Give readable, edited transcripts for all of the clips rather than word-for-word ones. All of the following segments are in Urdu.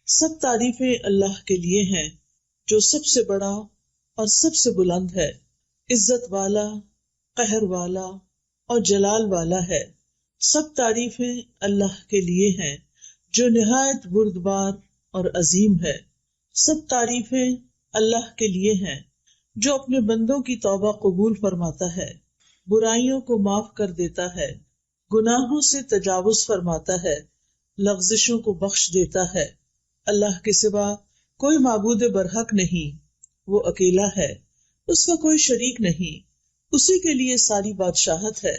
سب تعریفیں اللہ کے لیے ہیں جو سب سے بڑا اور سب سے بلند ہے، عزت والا، قہر والا اور جلال والا ہے۔ سب تعریفیں اللہ کے لیے ہیں جو نہایت بردبار اور عظیم ہے۔ سب تعریفیں اللہ کے لیے ہیں جو اپنے بندوں کی توبہ قبول فرماتا ہے، برائیوں کو معاف کر دیتا ہے، گناہوں سے تجاوز فرماتا ہے، لغزشوں کو بخش دیتا ہے۔ اللہ کے سوا کوئی معبود برحق نہیں، وہ اکیلا ہے، اس کا کوئی شریک نہیں، اسی کے لیے ساری بادشاہت ہے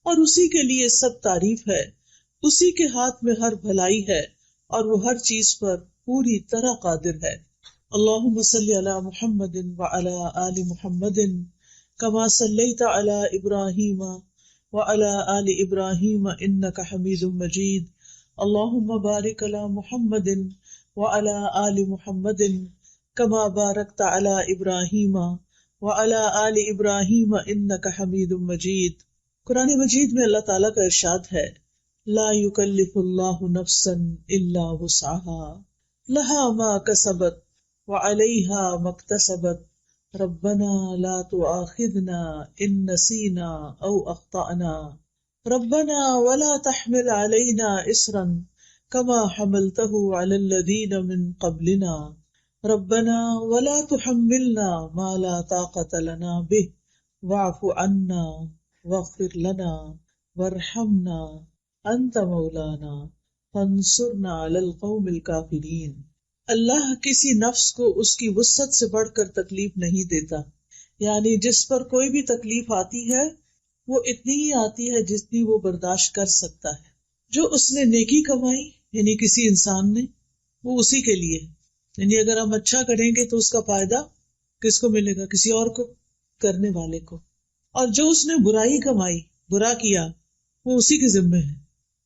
اور اسی کے لیے سب تعریف ہے۔ اسی کے ہاتھ میں ہر بھلائی ہے اور وہ ہر چیز پر پوری طرح قادر ہے۔ اللہم صلی علی محمد وعلی آل محمد کما صلیت علی ابراہیم وعلی آل ابراہیم انک حمید مجید۔ اللہم بارک علی محمد وعلی آل محمد کما بارکت علی ابراہیم وعلی آل ابراہیم انک حمید مجید۔ قرآن مجید میں اللہ تعالیٰ کا ارشاد ہے، لا یکلف اللہ نفسا الا وسعها لها ما کسبت وعلیہا ما اکتسبت ربنا لا تؤاخذنا ان نسینا او اخطأنا ربنا ولا تحمل علینا اصرا كما حملته على الذين من قبلنا ربنا ولا تحملنا ما لا طاقة لنا به واعف عنا واغفر لنا وارحمنا انت مولانا فانصرنا على القوم الكافرين۔ اللہ کسی نفس کو اس کی وسعت سے بڑھ کر تکلیف نہیں دیتا، یعنی جس پر کوئی بھی تکلیف آتی ہے وہ اتنی ہی آتی ہے جتنی وہ برداشت کر سکتا ہے۔ جو اس نے نیکی کمائی یعنی کسی انسان نے، وہ اسی کے لیے، یعنی اگر ہم اچھا کریں گے تو اس کا فائدہ کس کو ملے گا؟ کسی اور کو، کرنے والے کو۔ اور جو اس نے برائی کمائی، برا کیا، وہ اسی کے ذمے ہے۔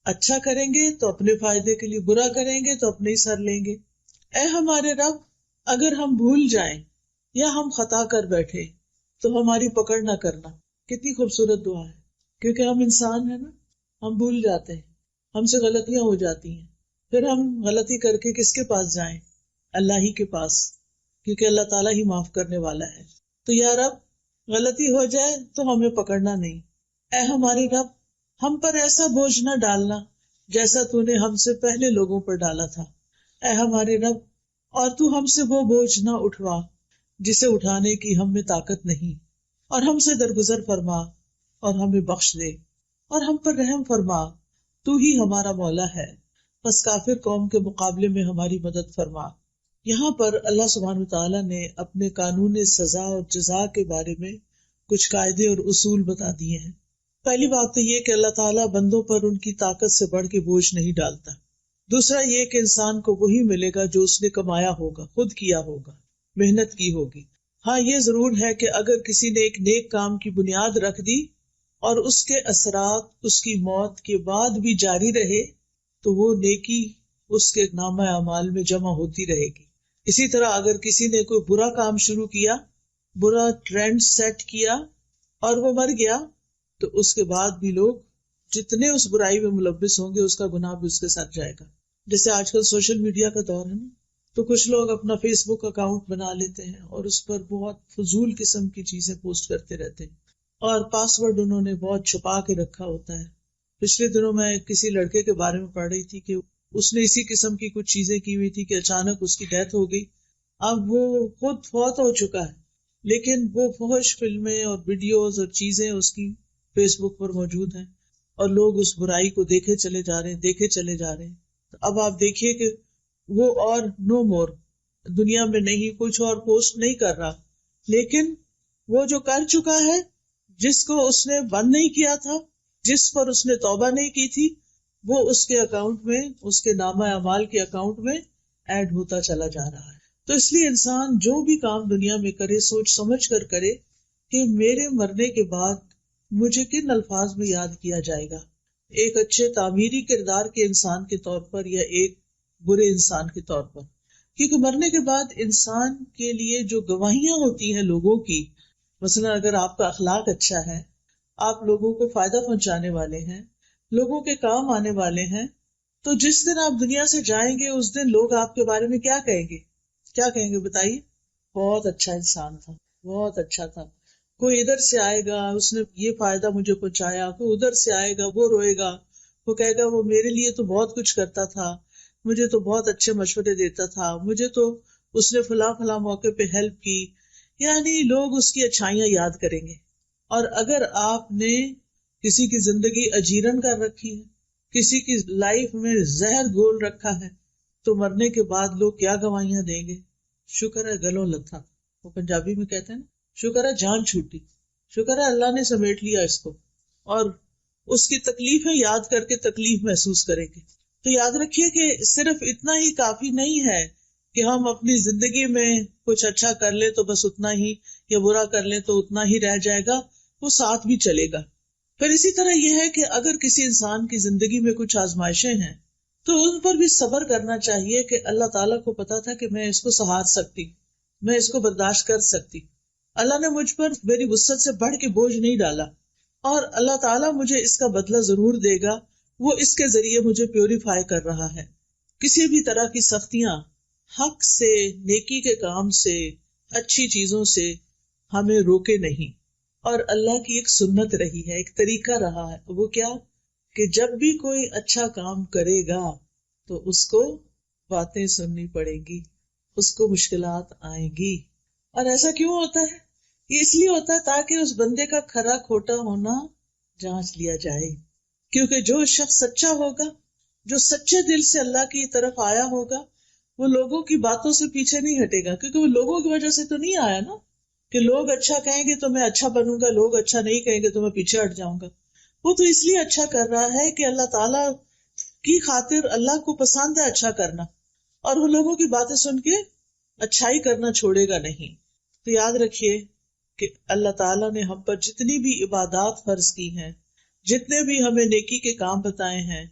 اچھا کریں گے تو اپنے فائدے کے لیے، برا کریں گے تو اپنے ہی سر لیں گے۔ اے ہمارے رب، اگر ہم بھول جائیں یا ہم خطا کر بیٹھے تو ہماری پکڑ نہ کرنا۔ کتنی خوبصورت دعا ہے، کیونکہ ہم انسان ہیں نا، ہم بھول جاتے ہیں، ہم سے غلطیاں ہو جاتی ہیں، پھر ہم غلطی کر کے کس کے پاس جائیں؟ اللہ ہی کے پاس، کیونکہ اللہ تعالیٰ ہی معاف کرنے والا ہے۔ تو یا رب، غلطی ہو جائے تو ہمیں پکڑنا نہیں۔ اے ہمارے رب، ہم پر ایسا بوجھ نہ ڈالنا جیسا تو نے ہم سے پہلے لوگوں پر ڈالا تھا۔ اے ہمارے رب، اور تو ہم سے وہ بوجھ نہ اٹھوا جسے اٹھانے کی ہم میں طاقت نہیں، اور ہم سے درگزر فرما اور ہمیں بخش دے اور ہم پر رحم فرما، تو ہی ہمارا مولا ہے، بس کافر قوم کے مقابلے میں ہماری مدد فرما۔ یہاں پر اللہ سبحانہ وتعالیٰ نے اپنے قانون سزا اور جزا کے بارے میں کچھ قاعدے اور اصول بتا دیے ہیں۔ پہلی بات تو یہ کہ اللہ تعالیٰ بندوں پر ان کی طاقت سے بڑھ کے بوجھ نہیں ڈالتا۔ دوسرا یہ کہ انسان کو وہی ملے گا جو اس نے کمایا ہوگا، خود کیا ہوگا، محنت کی ہوگی۔ ہاں یہ ضرور ہے کہ اگر کسی نے ایک نیک کام کی بنیاد رکھ دی اور اس کے اثرات اس کی موت کے بعد بھی جاری رہے تو وہ نیکی اس کے نامہ اعمال میں جمع ہوتی رہے گی۔ اسی طرح اگر کسی نے کوئی برا کام شروع کیا، برا ٹرینڈ سیٹ کیا اور وہ مر گیا تو اس کے بعد بھی لوگ جتنے اس برائی میں ملوث ہوں گے اس کا گناہ بھی اس کے ساتھ جائے گا۔ جیسے آج کل سوشل میڈیا کا دور ہے نا، تو کچھ لوگ اپنا فیس بک اکاؤنٹ بنا لیتے ہیں اور اس پر بہت فضول قسم کی چیزیں پوسٹ کرتے رہتے ہیں، اور پاسورڈ انہوں نے بہت چھپا کے رکھا ہوتا ہے۔ پچھلے دنوں میں کسی لڑکے کے بارے میں پڑھ رہی تھی کہ اس نے اسی قسم کی کچھ چیزیں کی ہوئی تھی کہ اچانک اس کی ڈیتھ ہو گئی۔ اب وہ خود فوت ہو چکا ہے، لیکن وہ فحش فلمیں اور ویڈیوز اور چیزیں اس کی فیس بک پر موجود ہیں، اور لوگ اس برائی کو دیکھے چلے جا رہے ہیں۔ تو اب آپ دیکھیے کہ وہ اور نو مور دنیا میں نہیں، کچھ اور پوسٹ نہیں کر رہا، لیکن وہ جو کر چکا ہے، جس کو اس نے بند نہیں کیا تھا، جس پر اس نے توبہ نہیں کی تھی، وہ اس کے اکاؤنٹ میں، اس کے نامہ اعمال کے اکاؤنٹ میں ایڈ ہوتا چلا جا رہا ہے۔ تو اس لیے انسان جو بھی کام دنیا میں کرے سوچ سمجھ کر کرے کہ میرے مرنے کے بعد مجھے کن الفاظ میں یاد کیا جائے گا، ایک اچھے تعمیری کردار کے انسان کے طور پر یا ایک برے انسان کے طور پر۔ کیونکہ مرنے کے بعد انسان کے لیے جو گواہیاں ہوتی ہیں لوگوں کی، مثلا اگر آپ کا اخلاق اچھا ہے، آپ لوگوں کو فائدہ پہنچانے والے ہیں، لوگوں کے کام آنے والے ہیں، تو جس دن آپ دنیا سے جائیں گے اس دن لوگ آپ کے بارے میں کیا کہیں گے؟ کیا کہیں گے بتائیے؟ بہت اچھا انسان تھا، بہت اچھا تھا. کوئی ادھر سے آئے گا اس نے یہ فائدہ مجھے پہنچایا، کوئی ادھر سے آئے گا وہ روئے گا، وہ کہے گا وہ میرے لیے تو بہت کچھ کرتا تھا، مجھے تو بہت اچھے مشورے دیتا تھا، مجھے تو اس نے فلاں فلاں موقع پہ ہیلپ کی. یعنی لوگ اس کی اچھائیاں یاد کریں گے. اور اگر آپ نے کسی کی زندگی اجیرن کر رکھی ہے، کسی کی لائف میں زہر گھول رکھا ہے، تو مرنے کے بعد لوگ کیا گواہیاں دیں گے؟ شکر ہے گلوں لتھا، وہ پنجابی میں کہتے ہیں نا، شکر ہے جان چھوٹی، شکر ہے اللہ نے سمیٹ لیا اس کو. اور اس کی تکلیفیں یاد کر کے تکلیف محسوس کریں گے. تو یاد رکھیے کہ صرف اتنا ہی کافی نہیں ہے کہ ہم اپنی زندگی میں کچھ اچھا کر لیں تو بس اتنا ہی، یا برا کر لیں تو اتنا ہی رہ جائے گا، وہ ساتھ بھی چلے گا. پھر اسی طرح یہ ہے کہ اگر کسی انسان کی زندگی میں کچھ آزمائشیں ہیں تو ان پر بھی صبر کرنا چاہیے کہ اللہ تعالیٰ کو پتا تھا کہ میں اس کو سہار سکتی، میں اس کو برداشت کر سکتی. اللہ نے مجھ پر میری وسعت سے بڑھ کے بوجھ نہیں ڈالا، اور اللہ تعالیٰ مجھے اس کا بدلہ ضرور دے گا. وہ اس کے ذریعے مجھے پیوریفائی کر رہا ہے. کسی بھی طرح کی سختیاں حق سے، نیکی کے کام سے، اچھی چیزوں سے ہمیں روکے نہیں. اور اللہ کی ایک سنت رہی ہے، ایک طریقہ رہا ہے، وہ کیا کہ جب بھی کوئی اچھا کام کرے گا تو اس کو باتیں سننی پڑے گی، اس کو مشکلات آئیں گی. اور ایسا کیوں ہوتا ہے؟ یہ اس لیے ہوتا ہے تاکہ اس بندے کا کھرا کھوٹا ہونا جانچ لیا جائے. کیونکہ جو شخص سچا ہوگا، جو سچے دل سے اللہ کی طرف آیا ہوگا، وہ لوگوں کی باتوں سے پیچھے نہیں ہٹے گا. کیونکہ وہ لوگوں کی وجہ سے تو نہیں آیا نا کہ لوگ اچھا کہیں گے تو میں اچھا بنوں گا، لوگ اچھا نہیں کہیں گے تو میں پیچھے ہٹ جاؤں گا. وہ تو اس لیے اچھا کر رہا ہے کہ اللہ تعالیٰ کی خاطر اللہ کو پسند ہے اچھا کرنا، اور وہ لوگوں کی باتیں سن کے اچھائی کرنا چھوڑے گا نہیں. تو یاد رکھیے کہ اللہ تعالیٰ نے ہم پر جتنی بھی عبادات فرض کی ہیں، جتنے بھی ہمیں نیکی کے کام بتائے ہیں،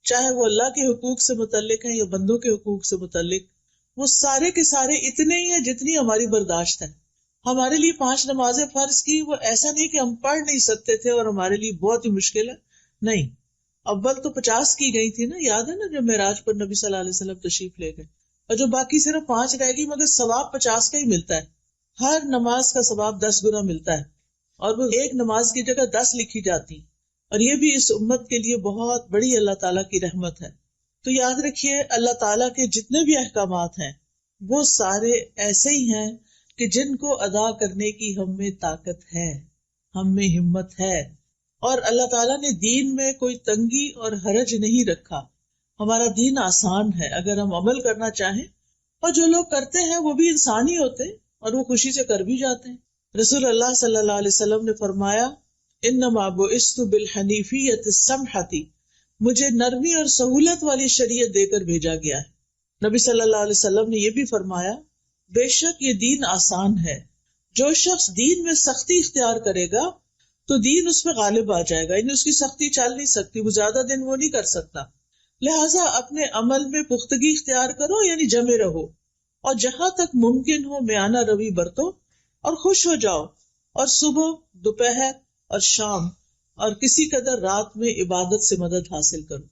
چاہے وہ اللہ کے حقوق سے متعلق ہیں یا بندوں کے حقوق سے متعلق، وہ سارے کے سارے اتنے ہی ہیں جتنی ہماری برداشت ہے. ہمارے لیے 5 نمازیں فرض کی، وہ ایسا نہیں کہ ہم پڑھ نہیں سکتے تھے اور ہمارے لیے بہت ہی مشکل ہے، نہیں. اول تو 50 کی گئی تھی نا، یاد ہے نا، جب معراج پر نبی صلی اللہ علیہ وسلم تشریف لے گئے، اور جو باقی صرف 5 رہ گئی، مگر ثواب 50 کا ہی ملتا ہے. ہر نماز کا ثواب 10 گنا ملتا ہے، اور وہ ایک نماز کی جگہ 10 لکھی جاتی. اور یہ بھی اس امت کے لیے بہت بڑی اللہ تعالیٰ کی رحمت ہے. تو یاد رکھیے اللہ تعالیٰ کے جتنے بھی احکامات ہیں وہ سارے ایسے ہی ہیں کہ جن کو ادا کرنے کی ہم میں طاقت ہے، ہم میں ہمت ہے. اور اللہ تعالیٰ نے دین میں کوئی تنگی اور حرج نہیں رکھا. ہمارا دین آسان ہے اگر ہم عمل کرنا چاہیں، اور جو لوگ کرتے ہیں وہ بھی انسان ہی ہوتے ہیں اور وہ خوشی سے کر بھی جاتے ہیں. رسول اللہ صلی اللہ علیہ وسلم نے فرمایا، انما بعثت بالحنیفیۃ السمحۃ، مجھے نرمی اور سہولت والی شریعت دے کر بھیجا گیا ہے. نبی صلی اللہ علیہ وسلم نے یہ بھی فرمایا، بے شک یہ دین آسان ہے، جو شخص دین میں سختی اختیار کرے گا تو دین اس پہ غالب آ جائے گا، یعنی اس کی سختی چل نہیں سکتی، وہ زیادہ دن وہ نہیں کر سکتا. لہٰذا اپنے عمل میں پختگی اختیار کرو، یعنی جمے رہو، اور جہاں تک ممکن ہو میانہ روی برتو، اور خوش ہو جاؤ، اور صبح، دوپہر اور شام اور کسی قدر رات میں عبادت سے مدد حاصل کرو.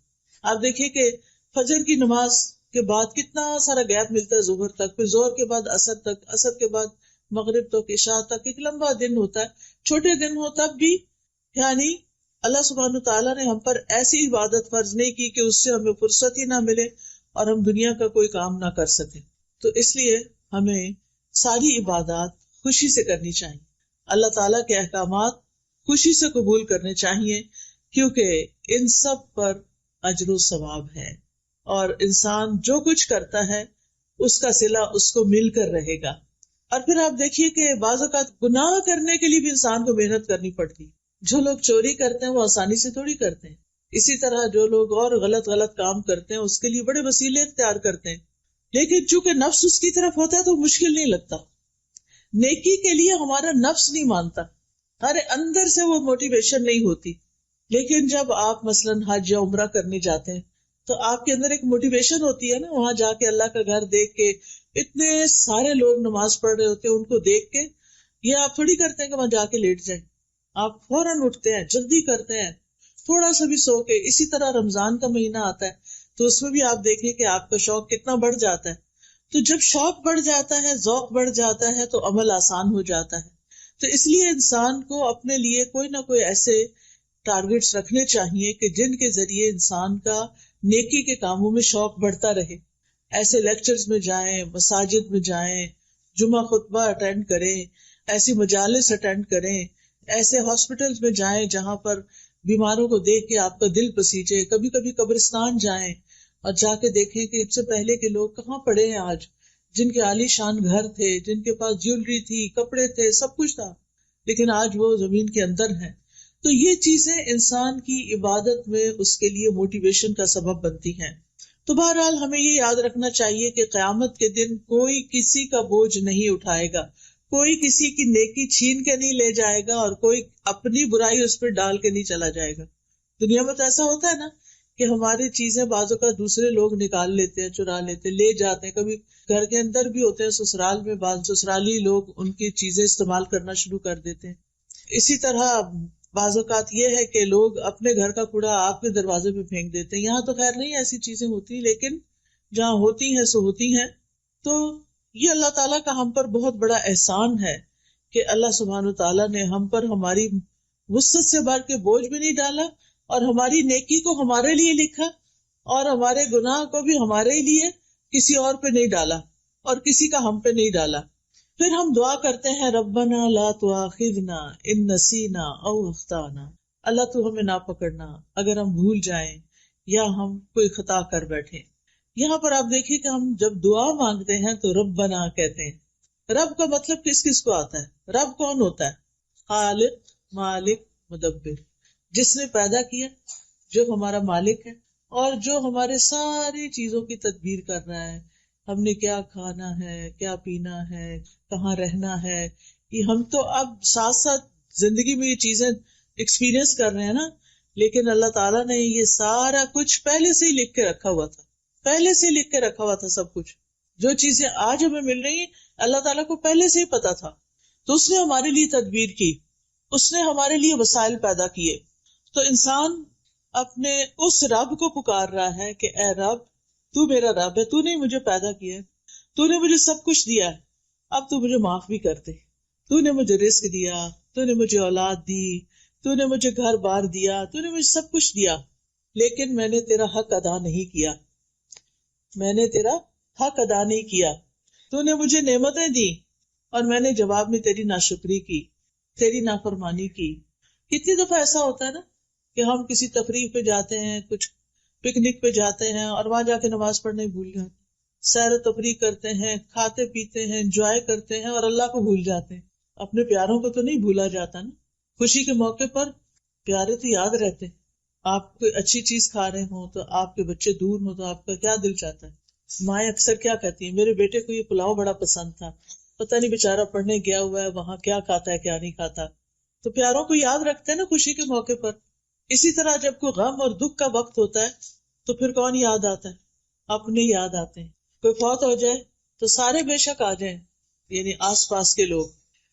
آپ دیکھیے کہ فجر کی نماز کے بعد کتنا سارا گیپ ملتا ہے ظہر تک، پھر ظہر کے بعد عصر تک، عصر کے بعد مغرب تک، عشاء تک. ایک لمبا دن ہوتا ہے، چھوٹے دن ہو تب بھی. یعنی اللہ سبحانہ تعالیٰ نے ہم پر ایسی عبادت فرض نہیں کی کہ اس سے ہمیں فرصت ہی نہ ملے اور ہم دنیا کا کوئی کام نہ کر سکیں. تو اس لیے ہمیں ساری عبادات خوشی سے کرنی چاہیے، اللہ تعالیٰ کے احکامات خوشی سے قبول کرنے چاہیے، کیونکہ ان سب پر اجر و ثواب ہے، اور انسان جو کچھ کرتا ہے اس کا صلہ اس کو مل کر رہے گا. اور پھر آپ دیکھیے کہ بعض اوقات گناہ کرنے کے لیے بھی انسان کو محنت کرنی پڑتی. جو لوگ چوری کرتے ہیں وہ آسانی سے تھوڑی کرتے ہیں، اسی طرح جو لوگ اور غلط کام کرتے ہیں اس کے لیے بڑے وسیلے اختیار کرتے ہیں، لیکن چونکہ نفس اس کی طرف ہوتا ہے تو مشکل نہیں لگتا. نیکی کے لیے ہمارا نفس نہیں مانتا، ہمارے اندر سے وہ موٹیویشن نہیں ہوتی. لیکن جب آپ مثلاً حج یا عمرہ کرنے جاتے ہیں تو آپ کے اندر ایک موٹیویشن ہوتی ہے نا، وہاں جا کے اللہ کا گھر دیکھ کے، اتنے سارے لوگ نماز پڑھ رہے ہوتے ہیں، ان کو دیکھ کے یہ آپ تھوڑی کرتے ہیں کہ وہاں جا کے لیٹ جائیں، آپ فوراً اٹھتے ہیں، جلدی کرتے ہیں، تھوڑا سا بھی سو کے. اسی طرح رمضان کا مہینہ آتا ہے تو اس میں بھی آپ دیکھیں کہ آپ کا شوق کتنا بڑھ جاتا ہے. تو جب شوق بڑھ جاتا ہے، ذوق بڑھ جاتا ہے، تو عمل آسان ہو جاتا ہے. تو اس لیے انسان کو اپنے لیے کوئی نہ کوئی ایسے ٹارگیٹس رکھنے چاہیے کہ جن کے ذریعے انسان کا نیکی کے کاموں میں شوق بڑھتا رہے. ایسے لیکچرز میں جائیں، مساجد میں جائیں، جمعہ خطبہ اٹینڈ کریں، ایسی مجالس اٹینڈ کریں، ایسے ہاسپٹلز میں جائیں جہاں پر بیماروں کو دیکھ کے آپ کا دل پسیجے. کبھی کبھی قبرستان جائیں اور جا کے دیکھیں کہ اس سے پہلے کے لوگ کہاں پڑے ہیں آج، جن کے عالی شان گھر تھے، جن کے پاس جیولری تھی، کپڑے تھے، سب کچھ تھا، لیکن آج وہ زمین کے اندر ہیں. تو یہ چیزیں انسان کی عبادت میں اس کے لیے موٹیویشن کا سبب بنتی ہیں. تو بہرحال ہمیں یہ یاد رکھنا چاہیے کہ قیامت کے دن کوئی کسی کا بوجھ نہیں اٹھائے گا، کوئی کسی کی نیکی چھین کے نہیں لے جائے گا، اور کوئی اپنی برائی اس پہ ڈال کے نہیں چلا جائے گا. دنیا میں تو ایسا ہوتا ہے نا کہ ہماری چیزیں بعضوں کا دوسرے لوگ نکال لیتے ہیں، چرا لیتے ہیں، لے جاتے ہیں. کبھی گھر کے اندر بھی ہوتے ہیں، سسرال میں بعض سسرالی لوگ ان کی چیزیں استعمال کرنا شروع کر دیتے ہیں. اسی طرح بعض اوقات یہ ہے کہ لوگ اپنے گھر کا کوڑا آپ کے دروازے پہ پھینک دیتے ہیں. یہاں تو خیر نہیں ایسی چیزیں ہوتی، لیکن جہاں ہوتی ہیں سو ہوتی ہیں. تو یہ اللہ تعالیٰ کا ہم پر بہت بڑا احسان ہے کہ اللہ سبحانہ تعالیٰ نے ہم پر ہماری وسعت سے بڑھ کے بوجھ بھی نہیں ڈالا، اور ہماری نیکی کو ہمارے لیے لکھا، اور ہمارے گناہ کو بھی ہمارے لیے، کسی اور پہ نہیں ڈالا، اور کسی کا ہم پہ نہیں ڈالا. پھر ہم دعا کرتے ہیں ربنا لا تؤاخذنا ان نسینا او اخطانا، اللہ تو ہمیں نہ پکڑنا اگر ہم بھول جائیں یا ہم کوئی خطا کر بیٹھے. یہاں پر آپ دیکھیے کہ ہم جب دعا مانگتے ہیں تو ربنا کہتے ہیں. رب کا مطلب کس کس کو آتا ہے؟ رب کون ہوتا ہے؟ خالق، مالک، مدبر، جس نے پیدا کیا، جو ہمارا مالک ہے، اور جو ہمارے ساری چیزوں کی تدبیر کر رہا ہے. ہم نے کیا کھانا ہے، کیا پینا ہے، کہاں رہنا ہے، یہ ہم تو اب ساتھ ساتھ زندگی میں یہ چیزیں ایکسپیرئنس کر رہے ہیں نا، لیکن اللہ تعالیٰ نے یہ سارا کچھ پہلے سے ہی لکھ کے رکھا ہوا تھا، پہلے سے لکھ کے رکھا ہوا تھا. سب کچھ جو چیزیں آج ہمیں مل رہی ہیں اللہ تعالیٰ کو پہلے سے ہی پتا تھا. تو اس نے ہمارے لیے تدبیر کی، اس نے ہمارے لیے وسائل پیدا کیے. تو انسان اپنے اس رب کو پکار رہا ہے کہ اے رب، تو میرا رب ہے، تو نے مجھے پیدا کیا ہے، تو نے مجھے سب کچھ دیا ہے، اب تو مجھے معاف بھی کر دے. تو نے مجھے رزق دیا، تو نے مجھے اولاد دی، تو نے مجھے گھر بار دیا، تو نے مجھے سب کچھ دیا، لیکن میں نے تیرا حق ادا نہیں کیا، میں نے تیرا حق ادا نہیں کیا. تو نے مجھے نعمتیں دی اور میں نے جواب میں تیری ناشکری کی، تیری نافرمانی کی. کتنی دفعہ ایسا ہوتا ہے نا کہ ہم کسی تفریح پہ جاتے ہیں، کچھ پکنک پہ جاتے ہیں، اور وہاں جا کے نماز پڑھنا ہی بھول جاتے ہیں، سیر و تفریح کرتے ہیں، کھاتے پیتے ہیں، انجوائے کرتے ہیں، اور اللہ کو بھول جاتے ہیں. اپنے پیاروں کو تو نہیں بھولا جاتا نا. خوشی کے موقع پر پیارے تو یاد رہتے ہیں. آپ کوئی اچھی چیز کھا رہے ہوں تو آپ کے بچے دور ہوں تو آپ کا کیا دل چاہتا ہے. مائیں اکثر کیا کہتی ہیں، میرے بیٹے کو یہ پلاؤ بڑا پسند تھا، پتہ نہیں بیچارہ پڑھنے گیا ہوا ہے وہاں کیا کھاتا ہے کیا نہیں کھاتا. تو پیاروں کو یاد رکھتے ہیں نا خوشی کے موقع پر. اسی طرح جب کوئی غم اور دکھ کا وقت ہوتا ہے تو پھر کون یاد آتا ہے؟ اپنے یاد آتے ہیں. کوئی فوت ہو جائے تو سارے بے شک آ جائیں، یعنی آس پاس کے لوگ،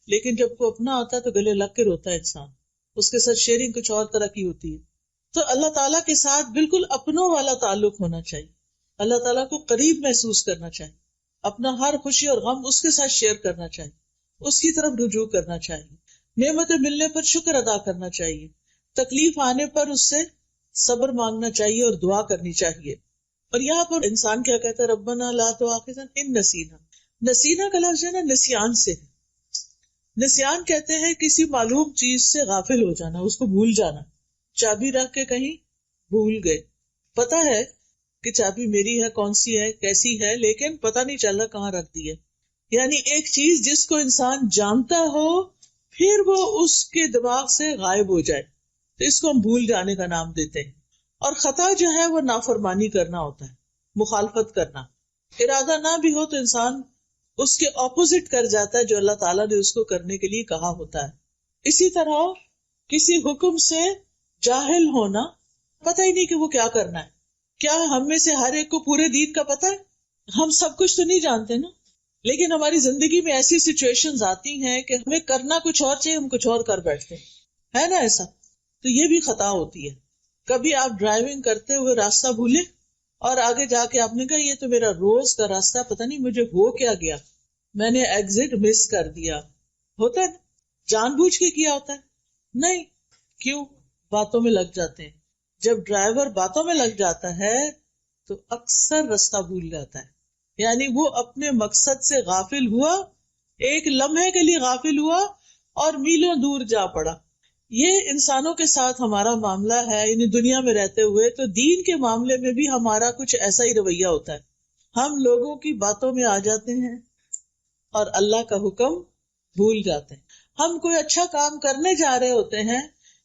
لیکن جب کوئی اپنا آتا ہے تو گلے لگ کے روتا ہے انسان. اس کے ساتھ شیئرنگ کچھ اور طرح کی ہوتی ہے. تو اللہ تعالیٰ کے ساتھ بالکل اپنوں والا تعلق ہونا چاہیے. اللہ تعالیٰ کو قریب محسوس کرنا چاہیے، اپنا ہر خوشی اور غم اس کے ساتھ شیئر کرنا چاہیے، اس کی طرف رجوع کرنا چاہیے. نعمتیں ملنے پر شکر ادا کرنا چاہیے، تکلیف آنے پر اس سے صبر مانگنا چاہیے اور دعا کرنی چاہیے. اور یہاں پر انسان کیا کہتا ہے؟ ربنا لا تؤاخذنا ان نسینا. نسینا کا لفظ ہے نا نسیان سے. نسیان کہتے ہیں کسی معلوم چیز سے غافل ہو جانا، اس کو بھول جانا. چابی رکھ کے کہیں بھول گئے، پتا ہے کہ چابی میری ہے، کون سی ہے، کیسی ہے، لیکن پتہ نہیں چل رہا کہاں رکھ دی ہے. یعنی ایک چیز جس کو انسان جانتا ہو پھر وہ اس کے دماغ سے غائب ہو جائے تو اس کو ہم بھول جانے کا نام دیتے ہیں. اور خطا جو ہے وہ نافرمانی کرنا ہوتا ہے، مخالفت کرنا. ارادہ نہ بھی ہو تو انسان اس کے اپوزٹ کر جاتا ہے جو اللہ تعالیٰ نے اس کو کرنے کے لیے کہا ہوتا ہے. اسی طرح کسی حکم سے جاہل ہونا، پتہ ہی نہیں کہ وہ کیا کرنا ہے. کیا ہم میں سے ہر ایک کو پورے دین کا پتہ ہے؟ ہم سب کچھ تو نہیں جانتے نا، لیکن ہماری زندگی میں ایسی سچویشنز آتی ہیں کہ ہمیں کرنا کچھ اور چاہیے، ہم کچھ اور کر بیٹھتے ہیں، ہے نا ایسا؟ تو یہ بھی خطا ہوتی ہے. کبھی آپ ڈرائیونگ کرتے ہوئے راستہ بھولے اور آگے جا کے آپ نے کہا یہ تو میرا روز کا راستہ، پتہ نہیں مجھے ہو کیا گیا، میں نے ایگزٹ مس کر دیا. ہوتا ہے نا، جان بوجھ کے کیا ہوتا ہے نہیں. کیوں؟ باتوں میں لگ جاتے ہیں. جب ڈرائیور باتوں میں لگ جاتا ہے تو اکثر رستہ بھول جاتا ہے. یعنی وہ اپنے مقصد سے غافل ہوا، ایک لمحے کے لیے غافل ہوا اور میلوں دور جا پڑا. یہ انسانوں کے ساتھ ہمارا معاملہ ہے، یعنی دنیا میں رہتے ہوئے. تو دین کے معاملے میں بھی ہمارا کچھ ایسا ہی رویہ ہوتا ہے. ہم لوگوں کی باتوں میں آ جاتے ہیں اور اللہ کا حکم بھول جاتے ہیں. ہم کوئی اچھا کام کرنے جا رہے ہوتے ہیں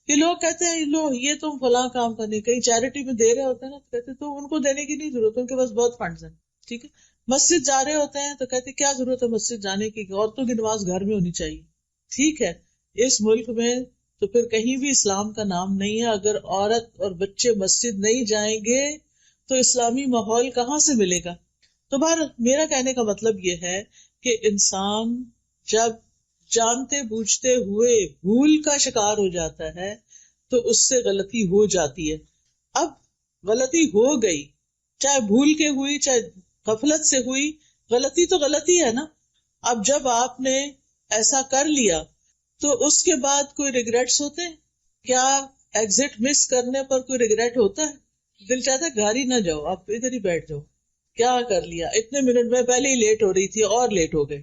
کہ لوگ کہتے ہیں لو یہ تم فلاں کام کرنے، کہیں چیریٹی میں دے رہے ہوتے ہیں نا، تو کہتے تو ان کو دینے کی نہیں ضرورت، ان کے پاس بہت فنڈز ہیں. ٹھیک ہے. مسجد جا رہے ہوتے ہیں تو کہتے کیا ضرورت ہے مسجد جانے کی، عورتوں کی نماز گھر میں ہونی چاہیے. ٹھیک ہے. اس ملک میں تو پھر کہیں بھی اسلام کا نام نہیں ہے. اگر عورت اور بچے مسجد نہیں جائیں گے تو اسلامی ماحول کہاں سے ملے گا؟ تو بہر میرا کہنے کا مطلب یہ ہے کہ انسان جب جانتے بوجھتے ہوئے بھول کا شکار ہو جاتا ہے تو اس سے غلطی ہو جاتی ہے. اب غلطی ہو گئی، چاہے بھول کے ہوئی چاہے غفلت سے ہوئی، غلطی تو غلطی ہے نا. اب جب آپ نے ایسا کر لیا تو اس کے بعد کوئی ریگریٹس ہوتے ہیں کیا؟ ایگزٹ مس کرنے پر کوئی ریگریٹ ہوتا ہے؟ دل چاہتا ہے گھر ہی نہ جاؤ، آپ ادھر ہی بیٹھ جاؤ. کیا کر لیا، اتنے منٹ میں پہلے ہی لیٹ ہو رہی تھی اور لیٹ ہو گئے.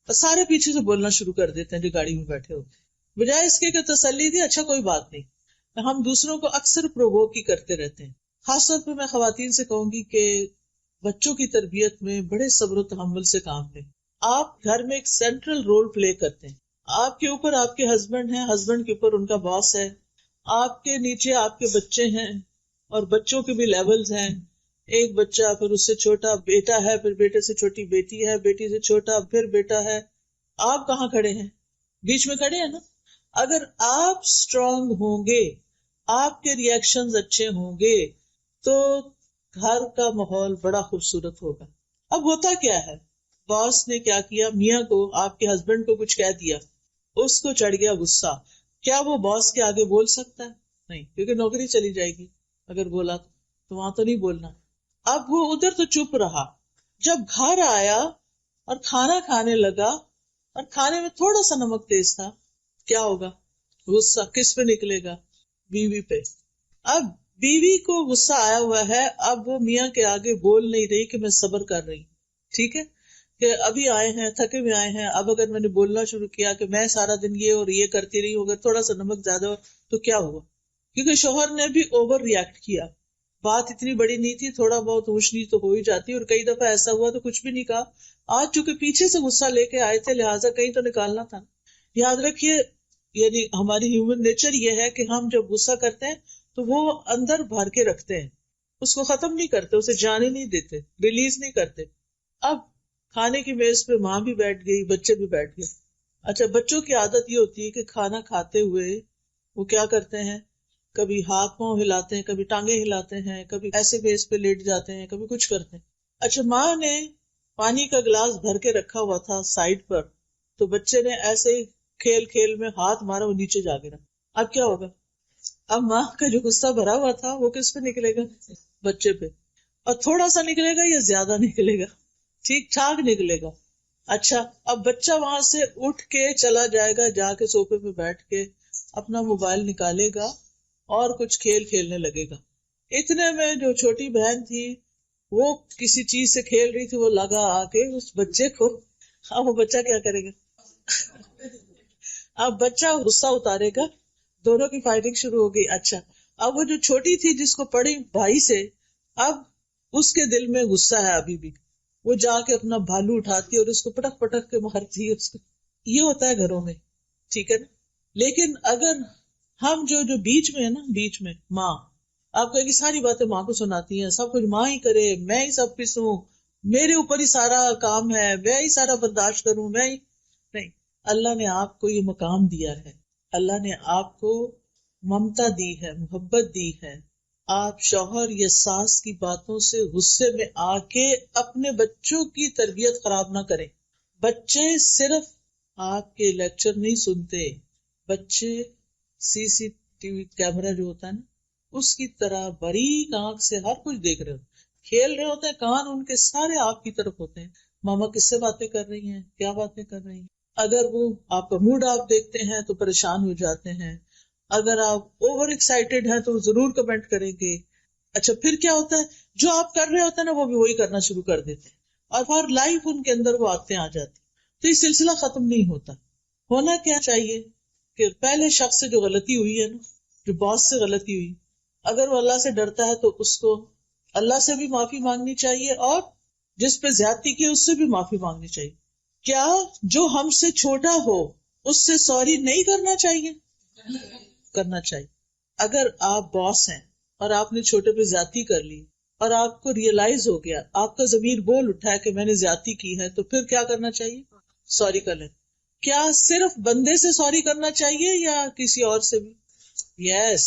سارے پیچھے سے بولنا شروع کر دیتے ہیں جو گاڑی میں بیٹھے ہوتے ہیں، بجائے اس کے کہ تسلی دی اچھا کوئی بات نہیں. ہم دوسروں کو اکثر پرووک ہی کرتے رہتے ہیں. خاص طور پہ میں خواتین سے کہوں گی کہ بچوں کی تربیت میں بڑے صبر و تحمل سے کام لیں. آپ گھر میں ایک سینٹرل رول پلے کرتے ہیں. آپ کے اوپر آپ کے ہسبینڈ ہیں، ہسبینڈ کے اوپر ان کا باس ہے، آپ کے نیچے آپ کے بچے ہیں اور بچوں کے بھی لیولز ہیں. ایک بچہ، پھر اس سے چھوٹا بیٹا ہے، پھر بیٹے سے چھوٹی بیٹی ہے، بیٹی سے چھوٹا پھر بیٹا ہے. آپ کہاں کھڑے ہیں؟ بیچ میں کھڑے ہیں نا. اگر آپ اسٹرانگ ہوں گے، آپ کے ریئیکشنز اچھے ہوں گے تو گھر کا ماحول بڑا خوبصورت ہوگا. اب ہوتا کیا ہے، باس نے کیا کیا، میاں کو، آپ کے ہسبینڈ کو کچھ کہہ دیا، اس کو چڑھ گیا غصہ. کیا وہ باس کے آگے بول سکتا ہے؟ نہیں، کیونکہ نوکری چلی جائے گی. اگر بولا تو وہاں تو نہیں بولنا. اب وہ ادھر تو چپ رہا. جب گھر آیا اور کھانا کھانے لگا اور کھانے میں تھوڑا سا نمک تیز تھا، کیا ہوگا؟ غصہ کس پہ نکلے گا؟ بیوی پہ. اب بیوی کو غصہ آیا ہوا ہے، اب وہ میاں کے آگے بول نہیں رہی کہ میں صبر کر رہی. ٹھیک ہے کہ ابھی آئے ہیں، تھکے ہوئے آئے ہیں، اب اگر میں نے بولنا شروع کیا کہ میں سارا دن یہ اور یہ کرتی رہی ہوں، اگر تھوڑا سا نمک زیادہ ہو تو کیا ہوا؟ کیونکہ شوہر نے بھی اوور ریئیکٹ کیا. بات اتنی بڑی نہیں تھی، تھوڑا بہت اونچ نیچ تو ہو ہی جاتی، اور کئی دفعہ ایسا ہوا تو کچھ بھی نہیں کہا. آج چونکہ پیچھے سے غصہ لے کے آئے تھے لہٰذا کہیں تو نکالنا تھا. یاد رکھیے، یعنی ہماری ہیومن نیچر یہ ہے کہ ہم جب غصہ کرتے ہیں تو وہ اندر بھر کے رکھتے ہیں، اس کو ختم نہیں کرتے، اسے جانے نہیں دیتے، ریلیز نہیں کرتے. اب کھانے کی میز پہ ماں بھی بیٹھ گئی، بچے بھی بیٹھ گئے. اچھا، بچوں کی عادت یہ ہوتی ہے کہ کھانا کھاتے ہوئے وہ کیا کرتے ہیں، کبھی ہاتھ پاؤں ہلاتے ہیں، کبھی ٹانگیں ہلاتے ہیں، کبھی ایسے بیس پہ لیٹ جاتے ہیں، کبھی کچھ کرتے ہیں. اچھا، ماں نے پانی کا گلاس بھر کے رکھا ہوا تھا سائڈ پر، تو بچے نے ایسے ہی کھیل کھیل میں ہاتھ مارا، وہ نیچے جا گرا. اب کیا ہوگا؟ اب ماں کا جو غصہ بھرا ہوا تھا وہ کس پہ نکلے گا؟ بچے پہ. اور تھوڑا سا نکلے گا یا زیادہ نکلے گا؟ ٹھیک ٹھاک نکلے گا. اچھا، اب بچہ وہاں سے اٹھ کے چلا جائے گا، جا کے صوفے پہ بیٹھ کے اپنا موبائل نکالے گا اور کچھ کھیل کھیلنے لگے گا. اتنے میں جو چھوٹی بہن تھی وہ کسی چیز سے کھیل رہی تھی، وہ لگا آ کے اس بچے کو. اب وہ بچہ کیا کرے گا؟ اب بچہ غصہ اتارے گا، دونوں کی فائٹنگ شروع ہو گئی. اچھا، اب وہ جو چھوٹی تھی جس کو پڑی بھائی سے، اب اس کے دل میں غصہ ہے ابھی بھی، وہ جا کے اپنا بھالو اٹھاتی ہے اور اس کو پٹک پٹک کے مارتی ہے اس کو. یہ ہوتا ہے گھروں میں، ٹھیک ہے نا. لیکن اگر ہم جو بیچ میں ہے نا، بیچ میں ماں، آپ کہیں گے ساری باتیں ماں کو سناتی ہیں، سب کچھ ماں ہی کرے، میں ہی سب پسوں، میرے اوپر ہی سارا کام ہے، میں ہی سارا برداشت کروں، میں ہی نہیں. اللہ نے آپ کو یہ مقام دیا ہے، اللہ نے آپ کو ممتا دی ہے، محبت دی ہے. آپ شوہر یا ساس کی باتوں سے غصے میں آ کے اپنے بچوں کی تربیت خراب نہ کریں. بچے صرف آپ کے لیکچر نہیں سنتے، بچے سی سی ٹی وی کیمرہ جو ہوتا ہے نا، اس کی طرح باریک آنکھ سے ہر کچھ دیکھ رہے ہو. کھیل رہے ہوتے ہیں، کان ان کے سارے آپ کی طرف ہوتے ہیں، ماما کس سے باتیں کر رہی ہیں، کیا باتیں کر رہی ہیں. اگر وہ آپ کا موڈ آپ دیکھتے ہیں تو پریشان ہو جاتے ہیں، اگر آپ اوور ایکسائٹیڈ ہیں تو ضرور کمنٹ کریں گے. اچھا پھر کیا ہوتا ہے، جو آپ کر رہے ہوتے ہیں نا وہ بھی وہی کرنا شروع کر دیتے ہیں، اور فار لائف ان کے اندر وہ عادتیں آ جاتی. تو یہ سلسلہ ختم نہیں ہوتا. ہونا کیا چاہیے کہ پہلے شخص سے جو غلطی ہوئی ہے نا، جو باس سے غلطی ہوئی، اگر وہ اللہ سے ڈرتا ہے تو اس کو اللہ سے بھی معافی مانگنی چاہیے، اور جس پہ زیادتی کی اس سے بھی معافی مانگنی چاہیے. کیا جو ہم سے چھوٹا ہو اس سے سوری نہیں کرنا چاہیے؟ کرنا چاہیے. اگر آپ باس ہیں اور آپ نے چھوٹے پہ زیادتی کر لی اور آپ کو ریئلائز ہو گیا، آپ کا ضمیر بول اٹھا ہے کہ میں نے زیادتی کی ہے، تو پھر کیا کرنا چاہیے؟ سوری کر لیں. کیا صرف بندے سے سوری کرنا چاہیے یا کسی اور سے بھی؟ یس،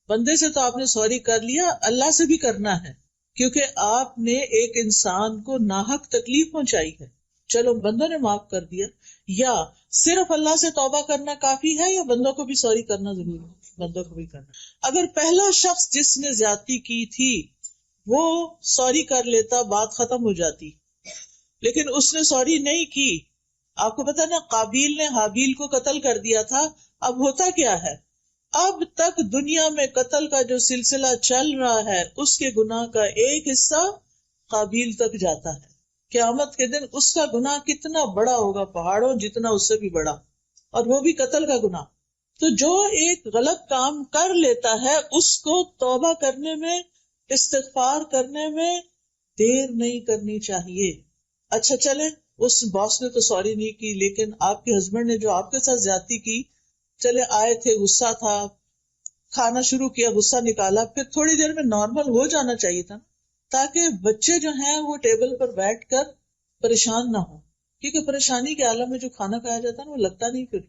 بندے سے تو آپ نے سوری کر لیا، اللہ سے بھی کرنا ہے، کیونکہ آپ نے ایک انسان کو ناحق تکلیف پہنچائی ہے. چلو بندوں نے معاف کر دیا، یا صرف اللہ سے توبہ کرنا کافی ہے یا بندوں کو بھی سوری کرنا ضروری ہے؟ بندوں کو بھی کرنا. اگر پہلا شخص جس نے زیادتی کی تھی وہ سوری کر لیتا، بات ختم ہو جاتی، لیکن اس نے سوری نہیں کی. آپ کو پتا نا، قابیل نے حابیل کو قتل کر دیا تھا. اب ہوتا کیا ہے، اب تک دنیا میں قتل کا جو سلسلہ چل رہا ہے اس کے گناہ کا ایک حصہ قابیل تک جاتا ہے. قیامت کے دن اس کا گناہ کتنا بڑا ہوگا، پہاڑوں جتنا، اس سے بھی بڑا، اور وہ بھی قتل کا گناہ. تو جو ایک غلط کام کر لیتا ہے اس کو توبہ کرنے میں، استغفار کرنے میں دیر نہیں کرنی چاہیے. اچھا چلے اس باس نے تو سوری نہیں کی، لیکن آپ کے ہسبینڈ نے جو آپ کے ساتھ زیادتی کی، چلے آئے تھے، غصہ تھا، کھانا شروع کیا، غصہ نکالا، پھر تھوڑی دیر میں نارمل ہو جانا چاہیے تھا، تاکہ بچے جو ہیں وہ ٹیبل پر بیٹھ کر پریشان نہ ہو. کیونکہ پریشانی کے عالم میں جو کھانا کھایا جاتا ہے نا وہ لگتا نہیں، پھر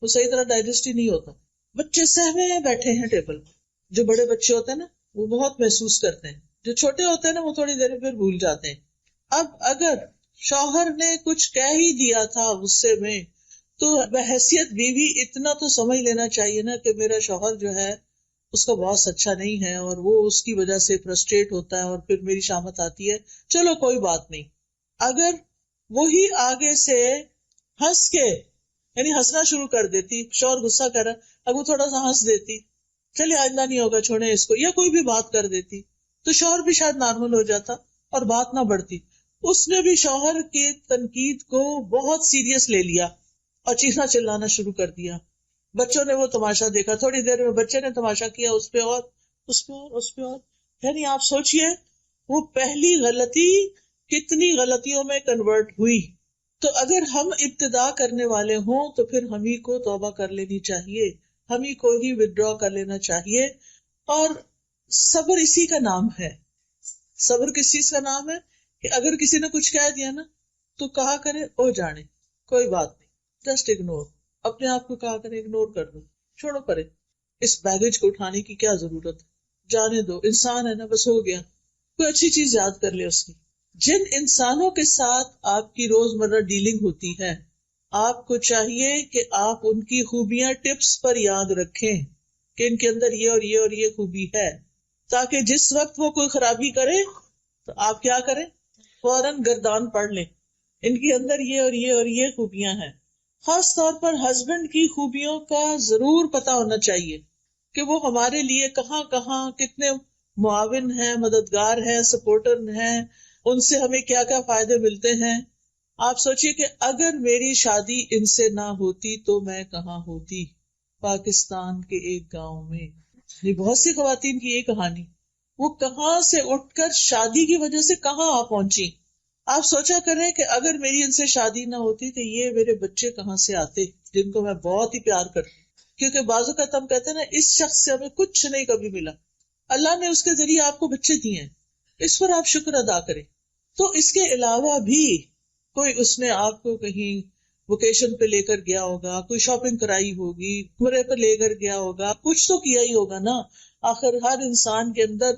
وہ صحیح طرح ڈائجسٹ ہی نہیں ہوتا. بچے سہمے بیٹھے ہیں ٹیبل پر. جو بڑے بچے ہوتے ہیں نا وہ بہت محسوس کرتے ہیں، جو چھوٹے ہوتے ہیں نا وہ تھوڑی دیر میں پھر بھول جاتے ہیں. اب اگر شوہر نے کچھ کہہ ہی دیا تھا غصے میں، تو بحیثیت بیوی اتنا تو سمجھ لینا چاہیے نا کہ میرا شوہر جو ہے اس کا باس اچھا نہیں ہے، اور وہ اس کی وجہ سے فرسٹریٹ ہوتا ہے اور پھر میری شامت آتی ہے، چلو کوئی بات نہیں. اگر وہی آگے سے ہنس کے، یعنی ہنسنا شروع کر دیتی، شوہر غصہ کر رہا، اب وہ تھوڑا سا ہنس دیتی، چلے آئندہ نہیں ہوگا چھوڑیں اس کو، یا کوئی بھی بات کر دیتی، تو شوہر بھی شاید نارمل ہو جاتا اور بات نہ بڑھتی. اس نے بھی شوہر کی تنقید کو بہت سیریس لے لیا اور چیخنا چلانا شروع کر دیا. بچوں نے وہ تماشا دیکھا، تھوڑی دیر میں بچے نے تماشا کیا، اس پہ اور اس پہ اور اس پہ اور. یعنی آپ سوچئے وہ پہلی غلطی کتنی غلطیوں میں کنورٹ ہوئی. تو اگر ہم ابتدا کرنے والے ہوں تو پھر ہم ہی کو توبہ کر لینی چاہیے، ہم ہی کو ہی ودرا کر لینا چاہیے. اور صبر اسی کا نام ہے. صبر کس چیز کا نام ہے کہ اگر کسی نے کچھ کہہ دیا نا تو کہا کرے او جانے، کوئی بات نہیں، جسٹ اگنور. اپنے آپ کو کہا کرے اگنور کر دو، چھوڑو پرے، اس بیگیج کو اٹھانے کی کیا ضرورت ہے، جانے دو، انسان ہے نا، بس ہو گیا. کوئی اچھی چیز یاد کر لے اس کی. جن انسانوں کے ساتھ آپ کی روزمرہ ڈیلنگ ہوتی ہے، آپ کو چاہیے کہ آپ ان کی خوبیاں ٹپس پر یاد رکھیں کہ ان کے اندر یہ اور یہ اور یہ خوبی ہے، تاکہ جس وقت وہ کوئی خرابی کرے تو آپ کیا کریں، فوراً گردان پڑھ لیں، ان کے اندر یہ اور یہ اور یہ خوبیاں ہیں. خاص طور پر ہسبینڈ کی خوبیوں کا ضرور پتا ہونا چاہیے کہ وہ ہمارے لیے کہاں کہاں کتنے معاون ہیں، مددگار ہیں، سپورٹر ہیں، ان سے ہمیں کیا کیا فائدے ملتے ہیں. آپ سوچئے کہ اگر میری شادی ان سے نہ ہوتی تو میں کہاں ہوتی، پاکستان کے ایک گاؤں میں. یہ بہت سی خواتین کی یہ کہانی، وہ کہاں سے اٹھ کر شادی کی وجہ سے کہاں آ پہنچی. آپ سوچا کریں کہ اگر میری ان سے شادی نہ ہوتی تو یہ میرے بچے کہاں سے آتے، جن کو میں بہت ہی پیار کرتی. کیونکہ بعض اوقات ہم کہتے ہیں نا اس شخص سے ہمیں کچھ نہیں کبھی ملا، اللہ نے اس کے ذریعے آپ کو بچے دیے ہیں، اس پر آپ شکر ادا کریں. تو اس کے علاوہ بھی کوئی اس نے آپ کو کہیں ویکیشن پہ لے کر گیا ہوگا، کوئی شاپنگ کرائی ہوگی، گھوڑے پہ لے کر گیا ہوگا، کچھ تو کیا ہی ہوگا نا. آخر ہر انسان کے اندر،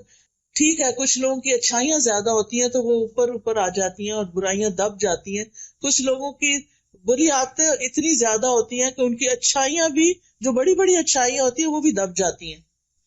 ٹھیک ہے کچھ لوگوں کی اچھائیاں زیادہ ہوتی ہیں تو وہ اوپر آ جاتی ہیں اور برائیاں دب جاتی ہیں، کچھ لوگوں کی بری عادتیں اتنی زیادہ ہوتی ہیں کہ ان کی اچھائیاں بھی، جو بڑی بڑی اچھائیاں ہوتی ہیں وہ بھی دب جاتی ہیں.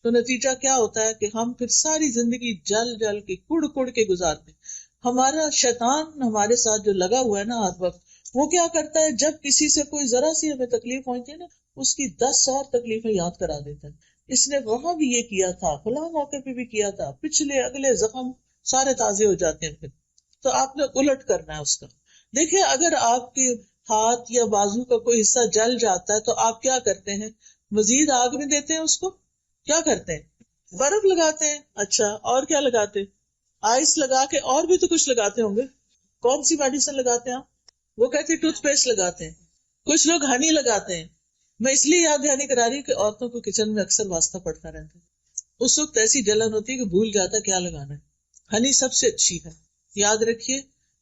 تو نتیجہ کیا ہوتا ہے کہ ہم پھر ساری زندگی جل جل کے کڑ کڑ کے گزارتے ہیں. ہمارا شیطان ہمارے ساتھ جو لگا ہوا ہے نا ہر وقت، وہ کیا کرتا ہے، جب کسی سے کوئی ذرا سی ہمیں تکلیف پہنچتی ہے نا، اس کی 10 اور تکلیفیں یاد کرا دیتا ہے. اس نے وہاں بھی یہ کیا تھا، فلاں موقع پہ بھی کیا تھا، پچھلے اگلے زخم سارے تازے ہو جاتے ہیں. پھر تو آپ نے الٹ کرنا ہے اس کا. دیکھیں اگر آپ کے ہاتھ یا بازو کا کوئی حصہ جل جاتا ہے تو آپ کیا کرتے ہیں، مزید آگ میں دیتے ہیں اس کو، کیا کرتے ہیں، برف لگاتے ہیں. اچھا اور کیا لگاتے ہیں، آئس لگا کے، اور بھی تو کچھ لگاتے ہوں گے. کون سی میڈیسن لگاتے ہیں آپ، وہ کہتے ہیں ٹوتھ پیسٹ لگاتے ہیں، کچھ لوگ ہنی لگاتے ہیں. میں اس لیے یاد دہانی کرا رہی ہوں کہ عورتوں کو کچن میں اکثر واسطہ پڑتا رہتا ہے. اس وقت ایسی جلن ہوتی ہے کہ بھول جاتا کیا لگانا ہے. ہنی سب سے اچھی ہے، یاد رکھیے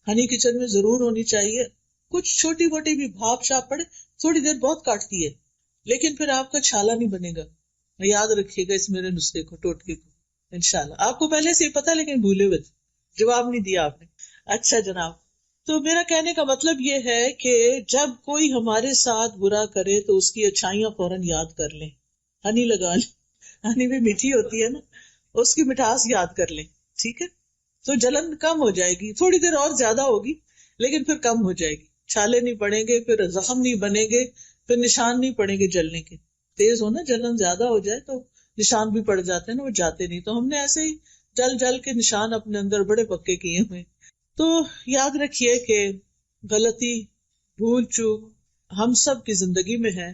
ہنی کچن میں ضرور ہونی چاہیے. کچھ چھوٹی موٹی بھی بھاپ شاپ پڑے، تھوڑی دیر بہت کاٹتی ہے، لیکن پھر آپ کا چھالا نہیں بنے گا. یاد رکھیے گا اس میرے نسخے کو، ٹوٹکے کو. انشاءاللہ آپ کو پہلے سے ہی پتا لیکن بھولے ہوئے، جواب نہیں دیا آپ نے. اچھا جناب، تو میرا کہنے کا مطلب یہ ہے کہ جب کوئی ہمارے ساتھ برا کرے تو اس کی اچھائیاں فوراً یاد کر لیں. ہنی لگا لیں، ہنی بھی میٹھی ہوتی ہے نا، اس کی مٹھاس یاد کر لیں. ٹھیک ہے، تو جلن کم ہو جائے گی. تھوڑی دیر اور زیادہ ہوگی لیکن پھر کم ہو جائے گی. چھالے نہیں پڑیں گے، پھر زخم نہیں بنے گے، پھر نشان نہیں پڑیں گے جلنے کے. تیز ہونا، جلن زیادہ ہو جائے تو نشان بھی پڑ جاتے ہیں نا، وہ جاتے نہیں. تو ہم نے ایسے ہی جل جل کے نشان اپنے اندر بڑے پکے کیے ہوئے. تو یاد رکھیے کہ غلطی، بھول چوک ہم سب کی زندگی میں ہے.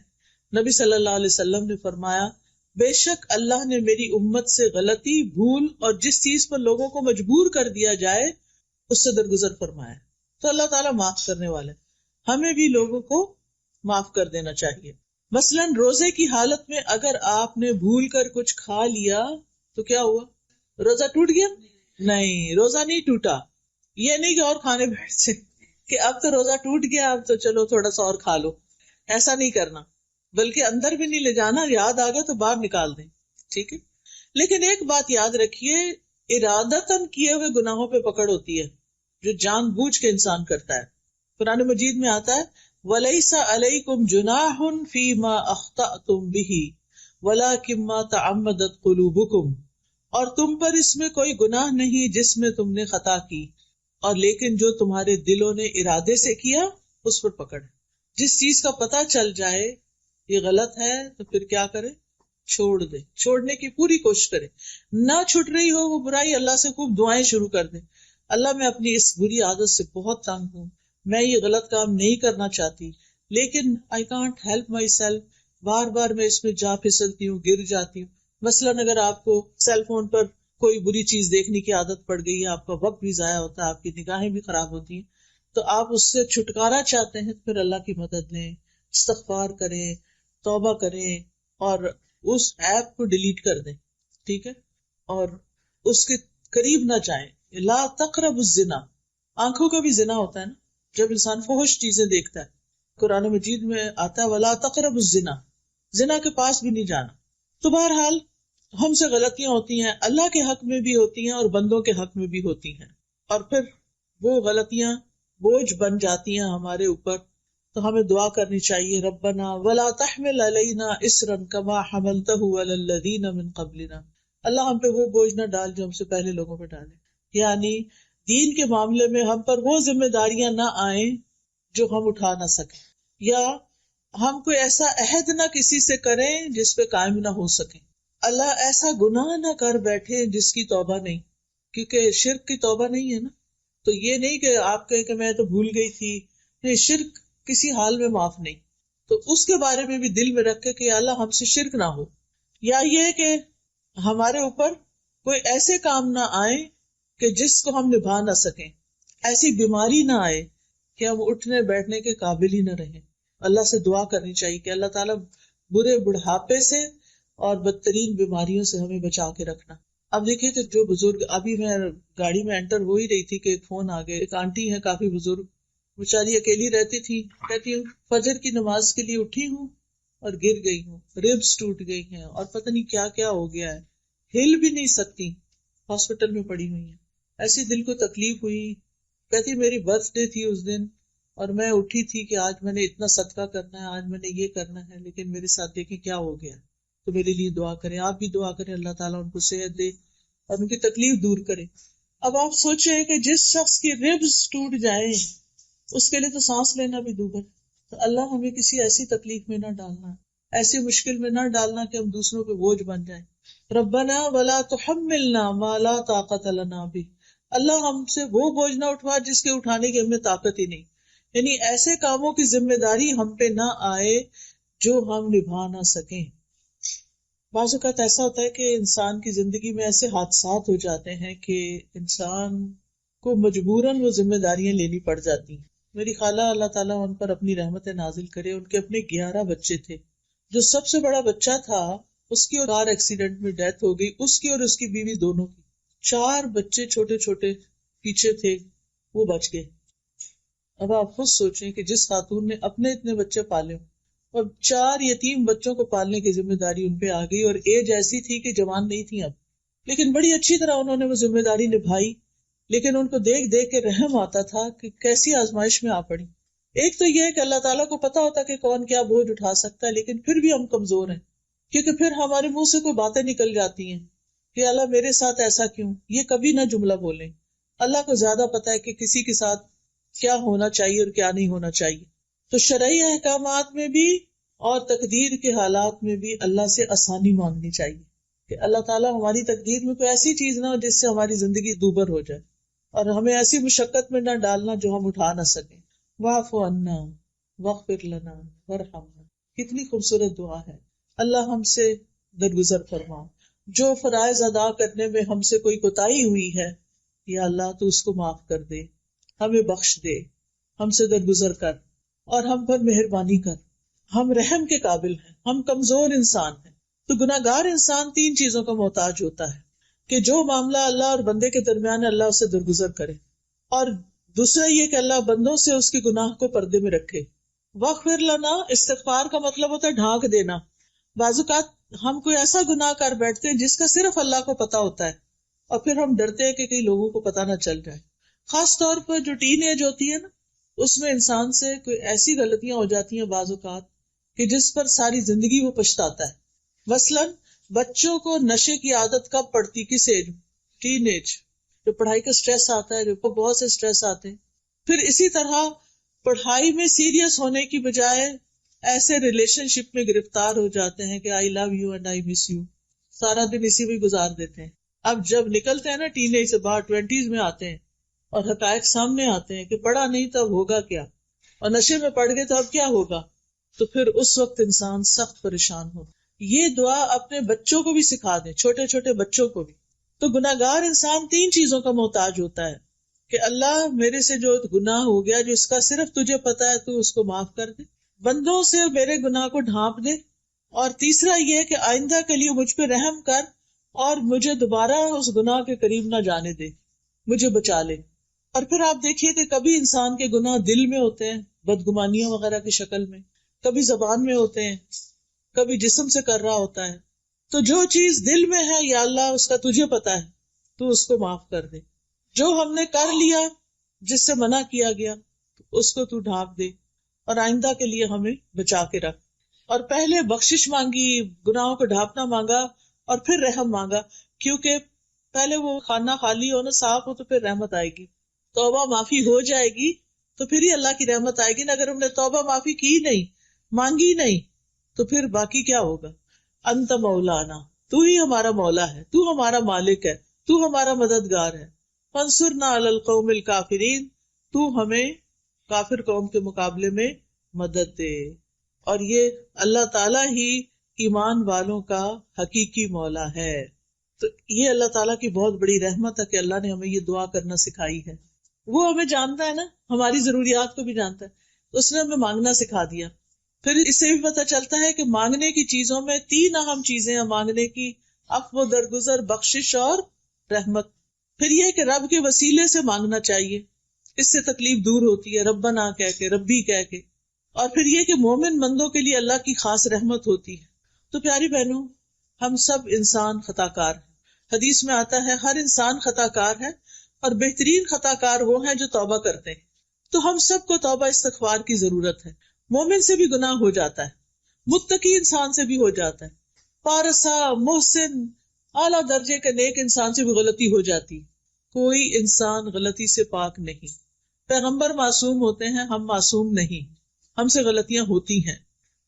نبی صلی اللہ علیہ وسلم نے فرمایا، بے شک اللہ نے میری امت سے غلطی، بھول اور جس چیز پر لوگوں کو مجبور کر دیا جائے اس سے درگزر فرمایا. تو اللہ تعالیٰ معاف کرنے والے، ہمیں بھی لوگوں کو معاف کر دینا چاہیے. مثلاً روزے کی حالت میں اگر آپ نے بھول کر کچھ کھا لیا تو کیا ہوا، روزہ ٹوٹ گیا؟ نہیں، روزہ نہیں ٹوٹا. یہ نہیں کہ اور کھانے بیٹھ سے کہ اب تو روزہ ٹوٹ گیا، اب تو چلو تھوڑا سا اور کھا لو. ایسا نہیں کرنا، بلکہ اندر بھی نہیں لے جانا، یاد آ گیا تو باہر نکال دیں. ٹھیک ہے، لیکن ایک بات یاد رکھیے، ارادتاً کیے ہوئے گناہوں پہ پکڑ ہوتی ہے جو جان بوجھ کے انسان کرتا ہے. قرآن مجید میں آتا ہے، وَلَيْسَ عَلَيْكُمْ جُنَاحٌ فِي مَا أَخْطَأْتُمْ بِهِ وَلَكِنْ مَا تَعَمَّدَتْ قُلُوبُكُمْ، اور تم پر اس میں کوئی گناہ نہیں جس میں تم نے خطا کی، اور لیکن جو تمہارے دلوں نے ارادے سے کیا اس پر پکڑ. جس چیز کا پتہ چل جائے یہ غلط ہے تو پھر کیا کرے، چھوڑ دے. چھوڑنے کی پوری کوشش کرے. نہ چھٹ رہی ہو وہ برائی، اللہ سے خوب دعائیں شروع کر دیں، اللہ میں اپنی اس بری عادت سے بہت تنگ ہوں، میں یہ غلط کام نہیں کرنا چاہتی لیکن I can't help myself، بار بار میں اس میں جا پھسلتی ہوں، گر جاتی ہوں. مثلاً اگر آپ کو سیل فون پر کوئی بری چیز دیکھنے کی عادت پڑ گئی ہے، آپ کا وقت بھی ضائع ہوتا ہے، آپ کی نگاہیں بھی خراب ہوتی ہیں، تو آپ اس سے چھٹکارا چاہتے ہیں، پھر اللہ کی مدد لیں، استغفار کریں، توبہ کریں اور اس ایپ کو ڈیلیٹ کر دیں. ٹھیک ہے، اور اس کے قریب نہ جائیں. لا تقربوا الزنا، آنکھوں کا بھی زنا ہوتا ہے نا، جب انسان فحش چیزیں دیکھتا ہے. قرآن مجید میں آتا ہے ولا تقربوا الزنا، زنا کے پاس بھی نہیں جانا. تو بہرحال ہم سے غلطیاں ہوتی ہیں، اللہ کے حق میں بھی ہوتی ہیں اور بندوں کے حق میں بھی ہوتی ہیں، اور پھر وہ غلطیاں بوجھ بن جاتی ہیں ہمارے اوپر. تو ہمیں دعا کرنی چاہیے، ربنا ولا تحمل علینا اصرا کما حملته علی الذین من قبلنا، اللہ ہم پہ وہ بوجھ نہ ڈال جو ہم سے پہلے لوگوں پہ ڈالے. یعنی دین کے معاملے میں ہم پر وہ ذمہ داریاں نہ آئیں جو ہم اٹھا نہ سکیں، یا ہم کوئی ایسا عہد نہ کسی سے کریں جس پہ قائم نہ ہو سکیں. اللہ ایسا گناہ نہ کر بیٹھے جس کی توبہ نہیں، کیونکہ شرک کی توبہ نہیں ہے نا. تو یہ نہیں کہ آپ کہیں کہ میں تو بھول گئی تھی، نہیں، شرک کسی حال میں معاف نہیں. تو اس کے بارے میں بھی دل میں رکھے کہ اللہ ہم سے شرک نہ ہو. یا یہ کہ ہمارے اوپر کوئی ایسے کام نہ آئے کہ جس کو ہم نبھا نہ سکیں، ایسی بیماری نہ آئے کہ ہم اٹھنے بیٹھنے کے قابل ہی نہ رہیں. اللہ سے دعا کرنی چاہیے کہ اللہ تعالیٰ برے بڑھاپے سے اور بدترین بیماریوں سے ہمیں بچا کے رکھنا. اب دیکھیے کہ جو بزرگ، ابھی میں گاڑی میں انٹر ہو ہی رہی تھی کہ ایک فون آ گیا، ایک آنٹی ہے کافی بزرگ، بیچاری اکیلی رہتی تھی، کہتی ہوں فجر کی نماز کے لیے اٹھی ہوں اور گر گئی ہوں، ریبس ٹوٹ گئی ہیں اور پتہ نہیں کیا کیا ہو گیا ہے، ہل بھی نہیں سکتی، ہاسپٹل میں پڑی ہوئی ہیں. ایسی دل کو تکلیف ہوئی. کہتی میری برتھ ڈے تھی اس دن اور میں اٹھی تھی کہ آج میں نے اتنا صدقہ کرنا ہے، آج میں نے یہ کرنا ہے، لیکن میرے ساتھ دیکھیں کیا ہو گیا. تو میرے لیے دعا کریں، آپ بھی دعا کریں اللہ تعالیٰ ان کو صحت دے اور ان کی تکلیف دور کرے۔ اب آپ سوچیں کہ جس شخص کی ربز ٹوٹ جائے اس کے لیے تو سانس لینا بھی دوبھر، تو اللہ ہمیں کسی ایسی تکلیف میں نہ ڈالنا، ایسی مشکل میں نہ ڈالنا کہ ہم دوسروں پہ بوجھ بن جائیں۔ ربنا ولا تحملنا ما لا طاقت لنا به، اللہ ہم سے وہ بوجھ نہ اٹھوا جس کے اٹھانے کی ہمیں طاقت ہی نہیں، یعنی ایسے کاموں کی ذمہ داری ہم پہ نہ آئے جو ہم نبھا نہ سکیں۔ بعض اوقات ایسا ہوتا ہے کہ انسان کی زندگی میں ایسے حادثات ہو جاتے ہیں کہ انسان کو مجبوراً وہ ذمہ داریاں لینی پڑ جاتی ہیں۔ میری خالہ اللہ تعالیٰ ان پر اپنی رحمت نازل کرے، ان کے اپنے 11 بچے تھے۔ جو سب سے بڑا بچہ تھا اس کی کار ایکسیڈنٹ میں ڈیتھ ہو گئی، اس کی اور اس کی بیوی دونوں کی۔ 4 بچے چھوٹے چھوٹے پیچھے تھے، وہ بچ گئے۔ اب آپ خود سوچیں کہ جس خاتون نے اپنے اتنے بچے پالے اور 4 یتیم بچوں کو پالنے کی ذمہ داری ان پہ آ گئی، اور ایج ایسی تھی کہ جوان نہیں تھی اب، لیکن بڑی اچھی طرح انہوں نے وہ ذمہ داری نبھائی۔ لیکن ان کو دیکھ دیکھ کے رحم آتا تھا کہ کیسی آزمائش میں آ پڑی۔ ایک تو یہ ہے کہ اللہ تعالیٰ کو پتا ہوتا کہ کون کیا بوجھ اٹھا سکتا ہے، لیکن پھر بھی ہم کمزور ہیں، کیونکہ پھر ہمارے منہ سے کوئی باتیں نکل جاتی ہیں کہ اللہ میرے ساتھ ایسا کیوں۔ یہ کبھی نہ جملہ بولیں، اللہ کو زیادہ پتا ہے کہ کسی کے ساتھ کیا ہونا چاہیے اور کیا نہیں ہونا چاہیے۔ تو شرعی احکامات میں بھی اور تقدیر کے حالات میں بھی اللہ سے آسانی مانگنی چاہیے کہ اللہ تعالیٰ ہماری تقدیر میں کوئی ایسی چیز نہ ہو جس سے ہماری زندگی دوبر ہو جائے، اور ہمیں ایسی مشقت میں نہ ڈالنا جو ہم اٹھا نہ سکیں۔ واعف عنا واغفر لنا وارحمنا، کتنی خوبصورت دعا ہے۔ اللہ ہم سے درگزر فرما، جو فرائض ادا کرنے میں ہم سے کوئی کوتاہی ہوئی ہے یا اللہ تو اس کو معاف کر دے، ہمیں بخش دے، ہم سے درگزر کر اور ہم پر مہربانی کر۔ ہم رحم کے قابل ہیں، ہم کمزور انسان ہیں۔ تو گناہ گار انسان 3 چیزوں کا محتاج ہوتا ہے کہ جو معاملہ اللہ اور بندے کے درمیان ہے اللہ اسے درگزر کرے، اور دوسرا یہ کہ اللہ بندوں سے اس کے گناہ کو پردے میں رکھے۔ واغفر لنا، استغفار کا مطلب ہوتا ہے ڈھانک دینا۔ بعض اوقات ہم کوئی ایسا گناہ کر بیٹھتے ہیں جس کا صرف اللہ کو پتا ہوتا ہے، اور پھر ہم ڈرتے ہیں کہ کئی لوگوں کو پتا نہ چل جائے۔ خاص طور پر جو ٹین ایج ہوتی ہے نا، اس میں انسان سے کوئی ایسی غلطیاں ہو جاتی ہیں بعض اوقات کہ جس پر ساری زندگی وہ پچھتاتا ہے۔ مثلاً بچوں کو نشے کی عادت کب پڑتی، کس ایج؟ ٹین ایج، جو پڑھائی کا سٹریس آتا ہے، جو بہت سے سٹریس آتے ہیں۔ پھر اسی طرح پڑھائی میں سیریس ہونے کی بجائے ایسے ریلیشن شپ میں گرفتار ہو جاتے ہیں کہ I love you and I miss you, سارا دن اسی میں گزار دیتے ہیں۔ اب جب نکلتے ہیں نا ٹین ایج سے باہر، 20s میں آتے ہیں اور حقائق سامنے آتے ہیں کہ پڑھا نہیں تب ہوگا کیا، اور نشے میں پڑ گئے تو اب کیا ہوگا، تو پھر اس وقت انسان سخت پریشان ہو۔ یہ دعا اپنے بچوں کو بھی سکھا دیں، چھوٹے چھوٹے بچوں کو بھی۔ تو گناہگار انسان 3 چیزوں کا محتاج ہوتا ہے کہ اللہ میرے سے جو گناہ ہو گیا جو اس کا صرف تجھے پتا ہے تو اس کو معاف کر دے، بندوں سے میرے گناہ کو ڈھانپ دے، اور تیسرا یہ کہ آئندہ کے لیے مجھ پہ رحم کر اور مجھے دوبارہ اس گناہ کے قریب نہ جانے دے، مجھے بچا لے۔ اور پھر آپ دیکھیے کہ کبھی انسان کے گناہ دل میں ہوتے ہیں، بدگمانیوں وغیرہ کی شکل میں، کبھی زبان میں ہوتے ہیں، کبھی جسم سے کر رہا ہوتا ہے۔ تو جو چیز دل میں ہے یا اللہ اس کا تجھے پتا ہے، تو اس کو معاف کر دے۔ جو ہم نے کر لیا جس سے منع کیا گیا اس کو تو ڈھانپ دے، اور آئندہ کے لیے ہمیں بچا کے رکھ۔ اور پہلے بخشش مانگی، گناہوں کو ڈھانپنا مانگا، اور پھر رحم مانگا، کیونکہ پہلے وہ خانہ خالی ہو نا، صاف ہو، تو پھر رحمت آئے گی، توبہ معافی ہو جائے گی تو پھر ہی اللہ کی رحمت آئے گی نا۔ اگر ہم نے توبہ معافی کی نہیں، مانگی نہیں، تو پھر باقی کیا ہوگا؟ انت مولانا، تو ہی ہمارا مولا ہے، تو ہمارا مالک ہے، تو ہمارا مددگار ہے۔ فانصرنا علی القوم الکافرین، تو ہمیں کافر قوم کے مقابلے میں مدد دے۔ اور یہ اللہ تعالیٰ ہی ایمان والوں کا حقیقی مولا ہے۔ تو یہ اللہ تعالیٰ کی بہت بڑی رحمت ہے کہ اللہ نے ہمیں یہ دعا کرنا سکھائی ہے۔ وہ ہمیں جانتا ہے نا، ہماری ضروریات کو بھی جانتا ہے، اس نے ہمیں مانگنا سکھا دیا۔ پھر اس سے بھی پتہ چلتا ہے کہ مانگنے کی چیزوں میں 3 اہم چیزیں ہیں مانگنے کی: عفو و درگزر، بخشش اور رحمت۔ پھر یہ کہ رب کے وسیلے سے مانگنا چاہیے، اس سے تکلیف دور ہوتی ہے، ربنا کہہ کے، ربی کہہ کے۔ اور پھر یہ کہ مومن بندوں کے لیے اللہ کی خاص رحمت ہوتی ہے۔ تو پیاری بہنوں، ہم سب انسان خطا کار ہیں۔ حدیث میں آتا ہے ہر انسان خطا کار ہے، اور بہترین خطا کار وہ ہیں جو توبہ کرتے ہیں۔ تو ہم سب کو توبہ استغفار کی ضرورت ہے۔ مومن سے بھی گناہ ہو جاتا ہے، متقی انسان سے بھی ہو جاتا ہے، پارسا، محسن، اعلیٰ درجے کے نیک انسان سے بھی غلطی ہو جاتی. کوئی انسان غلطی سے پاک نہیں. پیغمبر معصوم ہوتے ہیں، ہم معصوم نہیں، ہم سے غلطیاں ہوتی ہیں.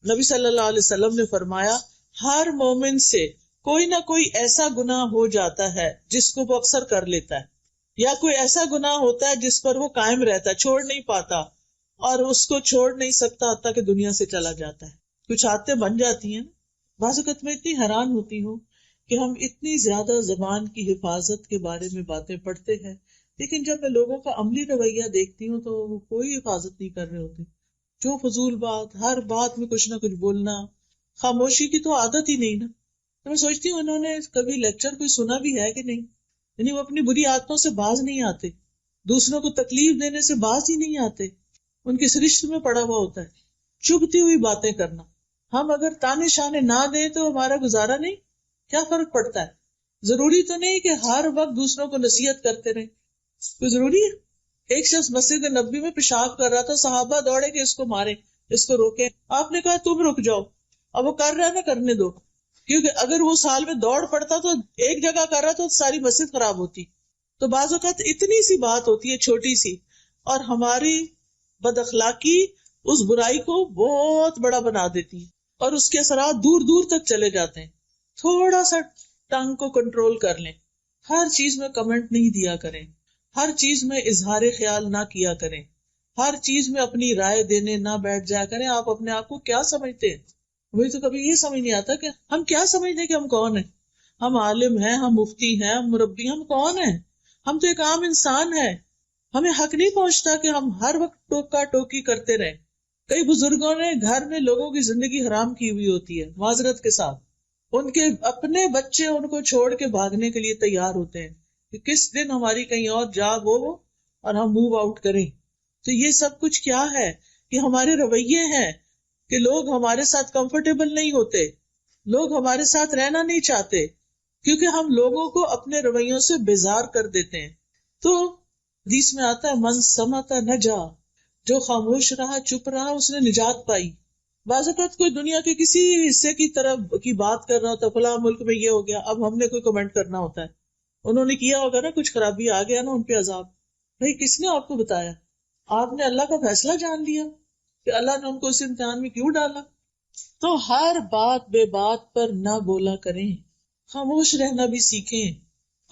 نبی صلی اللہ علیہ وسلم نے فرمایا ہر مومن سے کوئی نہ کوئی ایسا گناہ ہو جاتا ہے جس کو وہ اکثر کر لیتا ہے، یا کوئی ایسا گناہ ہوتا ہے جس پر وہ قائم رہتا ہے، چھوڑ نہیں پاتا، اور اس کو چھوڑ نہیں سکتا حتیٰ کہ دنیا سے چلا جاتا ہے. کچھ عادتیں بن جاتی ہیں. بعض اوقات میں اتنی حیران ہوتی ہوں کہ ہم اتنی زیادہ زبان کی حفاظت کے بارے میں باتیں پڑھتے ہیں، لیکن جب میں لوگوں کا عملی رویہ دیکھتی ہوں تو وہ کوئی حفاظت نہیں کر رہے ہوتے. جو فضول بات، ہر بات میں کچھ نہ کچھ بولنا، خاموشی کی تو عادت ہی نہیں نا. تو میں سوچتی ہوں انہوں نے کبھی لیکچر کوئی سنا بھی ہے کہ نہیں. یعنی وہ اپنی بری عادتوں سے باز نہیں آتے، دوسروں کو تکلیف دینے سے باز ہی نہیں آتے. ان کی سرشت میں پڑا ہوا ہوتا ہے چبھتی ہوئی باتیں کرنا. ہم اگر تانے شانے نہ دیں تو ہمارا گزارا نہیں. کیا فرق پڑتا ہے؟ ضروری تو نہیں کہ ہر وقت دوسروں کو نصیحت کرتے رہیں. کوئی ضروری ہے؟ ایک شخص مسجد نبوی میں پیشاب کر رہا تھا، صحابہ دوڑے کہ اس کو مارے، اس کو روکے. آپ نے کہا تم رک جاؤ، اب وہ کر رہا ہے نا کرنے دو، کیونکہ اگر وہ سال میں دوڑ پڑتا تو ایک جگہ کر رہا تو ساری مسجد خراب ہوتی. تو بعض اوقات اتنی سی بات ہوتی ہے چھوٹی سی، اور ہماری بد اخلاقی اس برائی کو بہت بڑا بنا دیتی ہے اور اس کے اثرات دور دور تک چلے جاتے ہیں. تھوڑا سا ٹنگ کو کنٹرول کر لیں. ہر چیز میں کمنٹ نہیں دیا کریں، ہر چیز میں اظہار خیال نہ کیا کریں، ہر چیز میں اپنی رائے دینے نہ بیٹھ جایا کریں. آپ اپنے آپ کو کیا سمجھتے ہیں؟ مجھے تو کبھی یہ سمجھ نہیں آتا کہ ہم کیا سمجھتے ہیں کہ ہم کون ہیں. ہم عالم ہیں، ہم مفتی ہیں، ہم مربی، ہم کون ہیں؟ ہم تو ایک عام انسان ہیں. ہمیں حق نہیں پہنچتا کہ ہم ہر وقت ٹوکا ٹوکی کرتے رہیں. کئی بزرگوں نے گھر میں لوگوں کی زندگی حرام کی ہوئی ہوتی ہے معذرت کے ساتھ. ان کے اپنے بچے ان کو چھوڑ کے بھاگنے کے لیے تیار ہوتے ہیں کہ کس دن ہماری کہیں اور جاب ہو اور ہم موو آؤٹ کریں. تو یہ سب کچھ کیا ہے؟ کہ ہمارے رویے ہیں کہ لوگ ہمارے ساتھ کمفرٹیبل نہیں ہوتے، لوگ ہمارے ساتھ رہنا نہیں چاہتے، کیونکہ ہم لوگوں کو اپنے رویوں سے بیزار کر دیتے ہیں. تو حدیث میں آتا ہے من سمت نجا، جو خاموش رہا، چپ رہا، اس نے نجات پائی. بعض اوقات کوئی دنیا کے کسی حصے کی طرف کی بات کر رہا ہوتا ہے، فلاں ملک میں یہ ہو گیا، اب ہم نے کوئی کمنٹ کرنا ہوتا ہے. انہوں نے کیا ہوگا نا کچھ خرابی، آ گیا نا ان پہ عذاب. بھائی کس نے آپ کو بتایا؟ آپ نے اللہ کا فیصلہ جان لیا کہ اللہ نے ان کو اس امتحان میں کیوں ڈالا. تو ہر بات بے بات پر نہ بولا کریں، خاموش رہنا بھی سیکھیں.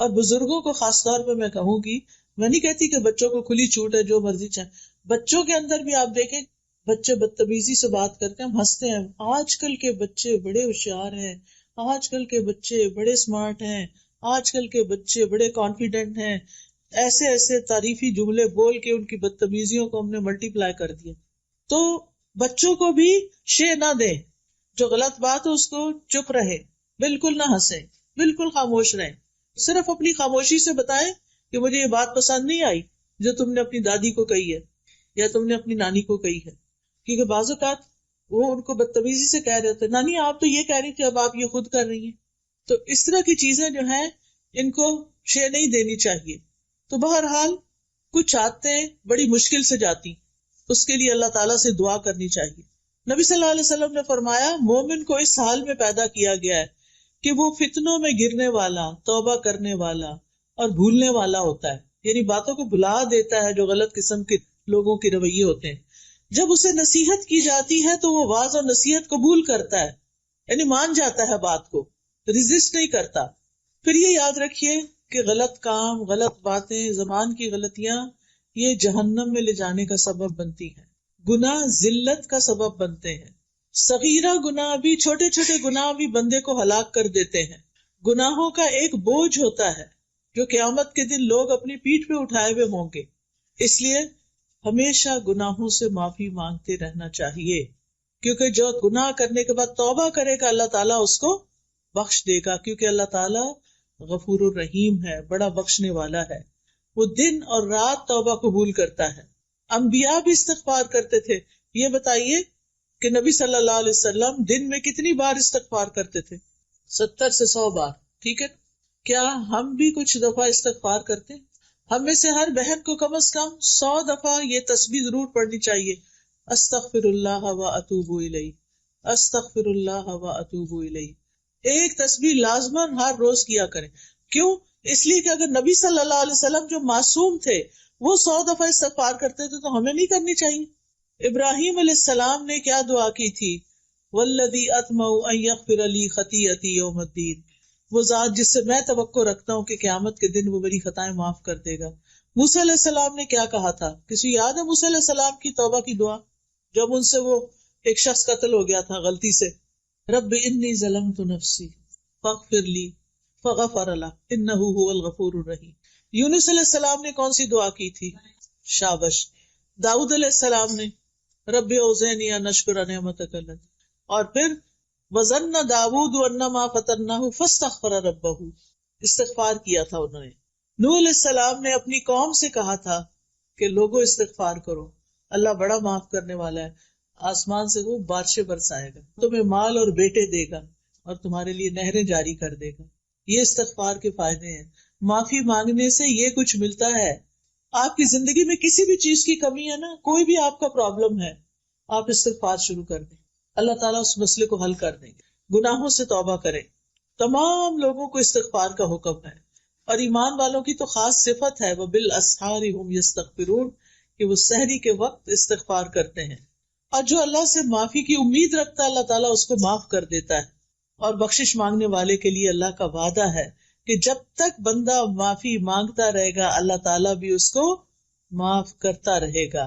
اور بزرگوں کو خاص طور پہ میں کہوں گی، میں نہیں کہتی کہ بچوں کو کھلی چھوٹ ہے جو مرضی چاہیں. بچوں کے اندر بھی آپ دیکھیں بچے بدتمیزی سے بات کرتے ہیں، ہم ہنستے ہیں. آج کل کے بچے بڑے ہوشیار ہیں، آج کل کے بچے بڑے اسمارٹ ہیں، آج کل کے بچے بڑے کانفیڈنٹ ہیں. ایسے ایسے تعریفی جملے بول کے ان کی بدتمیزیوں کو ہم نے ملٹی پلائی کر دیا. تو بچوں کو بھی شے نہ دیں، جو غلط بات ہے اس کو چپ رہے، بالکل نہ ہنسیں، بالکل خاموش رہیں. صرف اپنی خاموشی سے بتائیں کہ مجھے یہ بات پسند نہیں آئی جو تم نے اپنی دادی کو کہی ہے یا تم نے اپنی نانی کو کہی ہے. کیونکہ بعض اوقات وہ ان کو بدتمیزی سے کہہ رہے ہوتے ہیں، نانی آپ تو یہ کہہ رہی تھی، اب آپ یہ خود کر رہی ہیں. تو اس طرح کی چیزیں جو ہیں ان کو شے نہیں دینی چاہیے. تو بہرحال کچھ عادتیں بڑی مشکل سے جاتی، اس کے لیے اللہ تعالیٰ سے دعا کرنی چاہیے. نبی صلی اللہ علیہ وسلم نے فرمایا مومن کو اس حال میں پیدا کیا گیا ہے کہ وہ فتنوں میں گرنے والا، توبہ کرنے والا اور بھولنے والا ہوتا ہے. یعنی باتوں کو بھلا دیتا ہے جو غلط قسم کے لوگوں کے رویے ہوتے ہیں. جب اسے نصیحت کی جاتی ہے تو وہ واعظ اور نصیحت قبول کرتا ہے، یعنی مان جاتا ہے بات کو، ریزسٹ نہیں کرتا. پھر یہ یاد رکھیے کہ غلط کام، غلط باتیں، زبان کی غلطیاں یہ جہنم میں لے جانے کا سبب بنتی ہیں. گناہ ذلت کا سبب بنتے ہیں. صغیرہ گناہ بھی، چھوٹے چھوٹے گناہ بھی بندے کو ہلاک کر دیتے ہیں. گناہوں کا ایک بوجھ ہوتا ہے جو قیامت کے دن لوگ اپنی پیٹھ پہ اٹھائے ہوئے ہوں گے. اس لیے ہمیشہ گناہوں سے معافی مانگتے رہنا چاہیے، کیونکہ جو گناہ کرنے کے بعد توبہ کرے گا اللہ تعالیٰ اس کو بخش دے گا، کیونکہ اللہ تعالیٰ غفور الرحیم ہے، بڑا بخشنے والا ہے. وہ دن اور رات توبہ قبول کرتا ہے. انبیاء بھی استغفار کرتے تھے. یہ بتائیے کہ نبی صلی اللہ علیہ وسلم دن میں کتنی بار استغفار کرتے تھے؟ 70 سے 100 بار. ٹھیک ہے، کیا ہم بھی کچھ دفعہ استغفار کرتے ہیں؟ ہم میں سے ہر بہن کو کم از کم 100 دفعہ یہ تسبیح ضرور پڑھنی چاہیے، استغفر اللہ و اتوب الیہ، استغفر اللہ و اتوب الیہ. ایک تسبیح لازماً ہر روز کیا کریں. کیوں؟ اس لیے کہ اگر نبی صلی اللہ علیہ وسلم جو معصوم تھے وہ 100 دفعہ استغفار کرتے تھے تو ہمیں نہیں کرنی چاہیے. ابراہیم علیہ السلام نے کیا دعا کی تھی؟ والذی اطمع ان یغفر لی خطیئتی یوم الدین، وہ ذات جس سے میں توقع رکھتا ہوں کہ قیامت کے دن وہ میری خطائیں معاف کر دے گا. موسیٰ علیہ السلام نے کیا کہا تھا؟ کسی یاد ہے موسیٰ علیہ السلام کی توبہ کی دعا جب ان سے وہ ایک شخص قتل ہو گیا تھا غلطی سے؟ رب انی ظلمت نفسی فاغفر لی فغفر له انہ هو الغفور الرحیم. یونس علیہ السلام نے کون سی دعا کی تھی؟ شابش. داؤد علیہ السلام نے رب اوزعنی ان اشکر نعمتک التي، اور پھر وظن داؤد انما فتناہ فاستغفر ربہ، استغفار کیا تھا انہوں نے. نوح علیہ السلام نے اپنی قوم سے کہا تھا کہ لوگوں استغفار کرو، اللہ بڑا معاف کرنے والا ہے، آسمان سے وہ بارشیں برسائے گا، تمہیں مال اور بیٹے دے گا اور تمہارے لیے نہریں جاری کر دے گا. یہ استغفار کے فائدے ہیں. معافی مانگنے سے یہ کچھ ملتا ہے. آپ کی زندگی میں کسی بھی چیز کی کمی ہے نا، کوئی بھی آپ کا پرابلم ہے، آپ استغفار شروع کر دیں، اللہ تعالیٰ اس مسئلے کو حل کر دیں گے. گناہوں سے توبہ کریں. تمام لوگوں کو استغفار کا حکم ہے، اور ایمان والوں کی تو خاص صفت ہے وَبِالْأَسْحَارِ هُمْ يَسْتَغْفِرُونَ، کہ وہ سحری کے وقت استغفار کرتے ہیں. اور جو اللہ سے معافی کی امید رکھتا ہے اللہ تعالیٰ اس کو معاف کر دیتا ہے. اور بخشش مانگنے والے کے لیے اللہ کا وعدہ ہے کہ جب تک بندہ معافی مانگتا رہے گا اللہ تعالیٰ بھی اس کو معاف کرتا رہے گا.